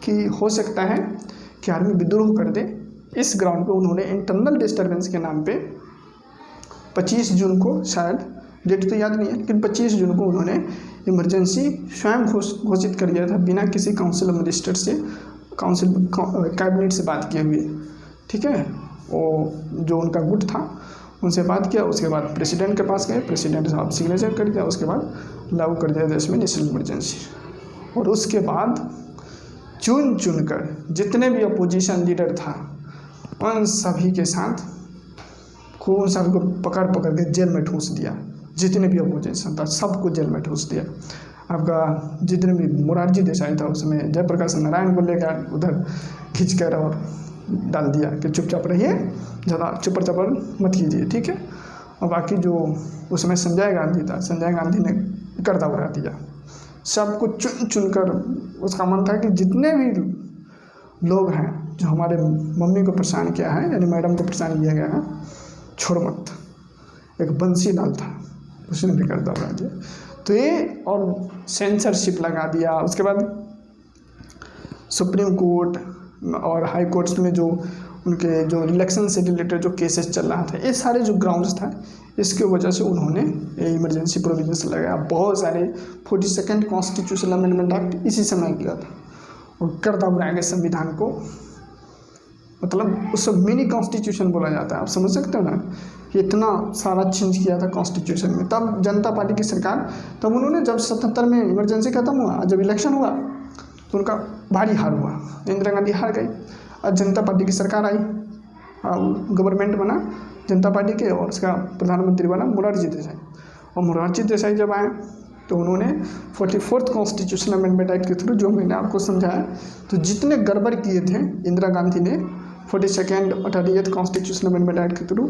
कि हो सकता है कि आर्मी विद्रोह कर दे, इस ग्राउंड पे उन्होंने इंटरनल डिस्टर्बेंस के नाम पे 25 जून को, शायद डेट तो याद नहीं है, लेकिन 25 जून को उन्होंने इमरजेंसी स्वयं घोषित कर दिया था, बिना किसी काउंसिल मिनिस्टर से, कैबिनेट से बात किए हुए। ठीक है, वो जो उनका गुट था उनसे बात किया, उसके बाद प्रेसिडेंट के पास गए, प्रेसिडेंट साहब सिग्नेचर कर दिया, उसके बाद लागू कर दिया देश में नेशनल इमरजेंसी। और उसके बाद चुन कर जितने भी अपोजिशन लीडर था उन सभी के साथ खूब सबको पकड़ के जेल में ठूस दिया, जितने भी अपोजिशन था सबको जेल में ठूस दिया। आपका जितने भी मोरारजी देसाई था उसमें जयप्रकाश नारायण को लेकर उधर खींच कर और डाल दिया कि चुपचाप रहिए, ज़्यादा चुपर चपर मत कीजिए। ठीक है, और बाकी जो उसमें संजय गांधी था, संजय गांधी ने गर्दा उड़ा दिया, सबको चुन कर। उसका मन था कि जितने भी लोग हैं जो हमारे मम्मी को परेशान किया है, यानी मैडम को परेशान किया गया है, छोड़ मत। एक बंसी लाल था, उसने भी गर्दा उड़ा दिया। तो ये, और सेंसरशिप लगा दिया। उसके बाद सुप्रीम कोर्ट और हाई कोर्ट्स में जो उनके जो इलेक्शन से रिलेटेड जो केसेस चल रहा था, ये सारे जो ग्राउंड्स था, इसकी वजह से उन्होंने ये इमरजेंसी प्रोविजंस लगाया। बहुत सारे 42nd कॉन्स्टिट्यूशनल अमेंडमेंट एक्ट इसी समय किया था और कर दबराया गया संविधान को, मतलब उस मिनी कॉन्स्टिट्यूशन बोला जाता है। आप समझ सकते हो ना कि इतना सारा चेंज किया था कॉन्स्टिट्यूशन में। तब जनता पार्टी की सरकार, तब उन्होंने जब 77 में इमरजेंसी खत्म हुआ, जब इलेक्शन हुआ तो उनका भारी हार हुआ, इंदिरा गांधी हार गई और जनता पार्टी की सरकार आई, गवर्नमेंट बना जनता पार्टी के और उसका प्रधानमंत्री बना मोरारजी देसाई। और मोरारजी देसाई जब आए तो उन्होंने 44th कॉन्स्टिट्यूशनल अमेंडमेंट एक्ट के थ्रू, जो मैंने आपको समझाया, तो जितने गड़बड़ किए थे इंदिरा गांधी ने 42nd और 38th कॉन्स्टिट्यूशनल अमेंडमेंट एक्ट के थ्रू,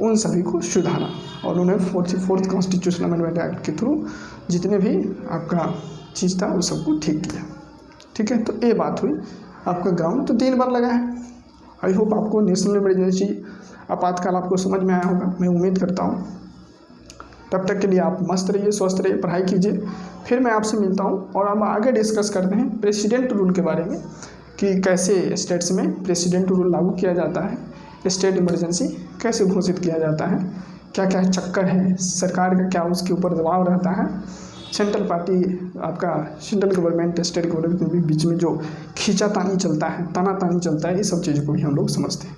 उन सभी को सुधारा। और उन्होंने 44th कॉन्स्टिट्यूशनल अमेंडमेंट एक्ट के थ्रू जितने भी आपका चीज़ था वो सबको ठीक किया। ठीक है, तो ये बात हुई आपका ग्राउंड। तो 3 बार लगा है। आई होप आपको नेशनल इमरजेंसी आपातकाल आपको समझ में आया होगा, मैं उम्मीद करता हूँ। तब तक के लिए आप मस्त रहिए, स्वस्थ रहिए, पढ़ाई कीजिए। फिर मैं आपसे मिलता हूँ और हम आगे डिस्कस करते हैं प्रेसिडेंट रूल के बारे में, कि कैसे स्टेट्स में प्रेसिडेंट रूल लागू किया जाता है, स्टेट इमरजेंसी कैसे घोषित किया जाता है, क्या क्या चक्कर है, सरकार का क्या उसके ऊपर दबाव रहता है, सेंट्रल पार्टी आपका सेंट्रल गवर्नमेंट स्टेट गवर्नमेंट के बीच में जो खींचातानी चलता है, तानातानी चलता है, ये सब चीज़ों को भी हम लोग समझते हैं।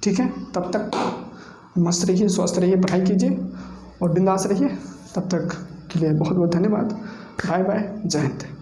ठीक है, तब तक मस्त रहिए, स्वस्थ रहिए, पढ़ाई कीजिए और बिंदास रहिए। तब तक के लिए बहुत बहुत धन्यवाद। बाय बाय, जय हिंद।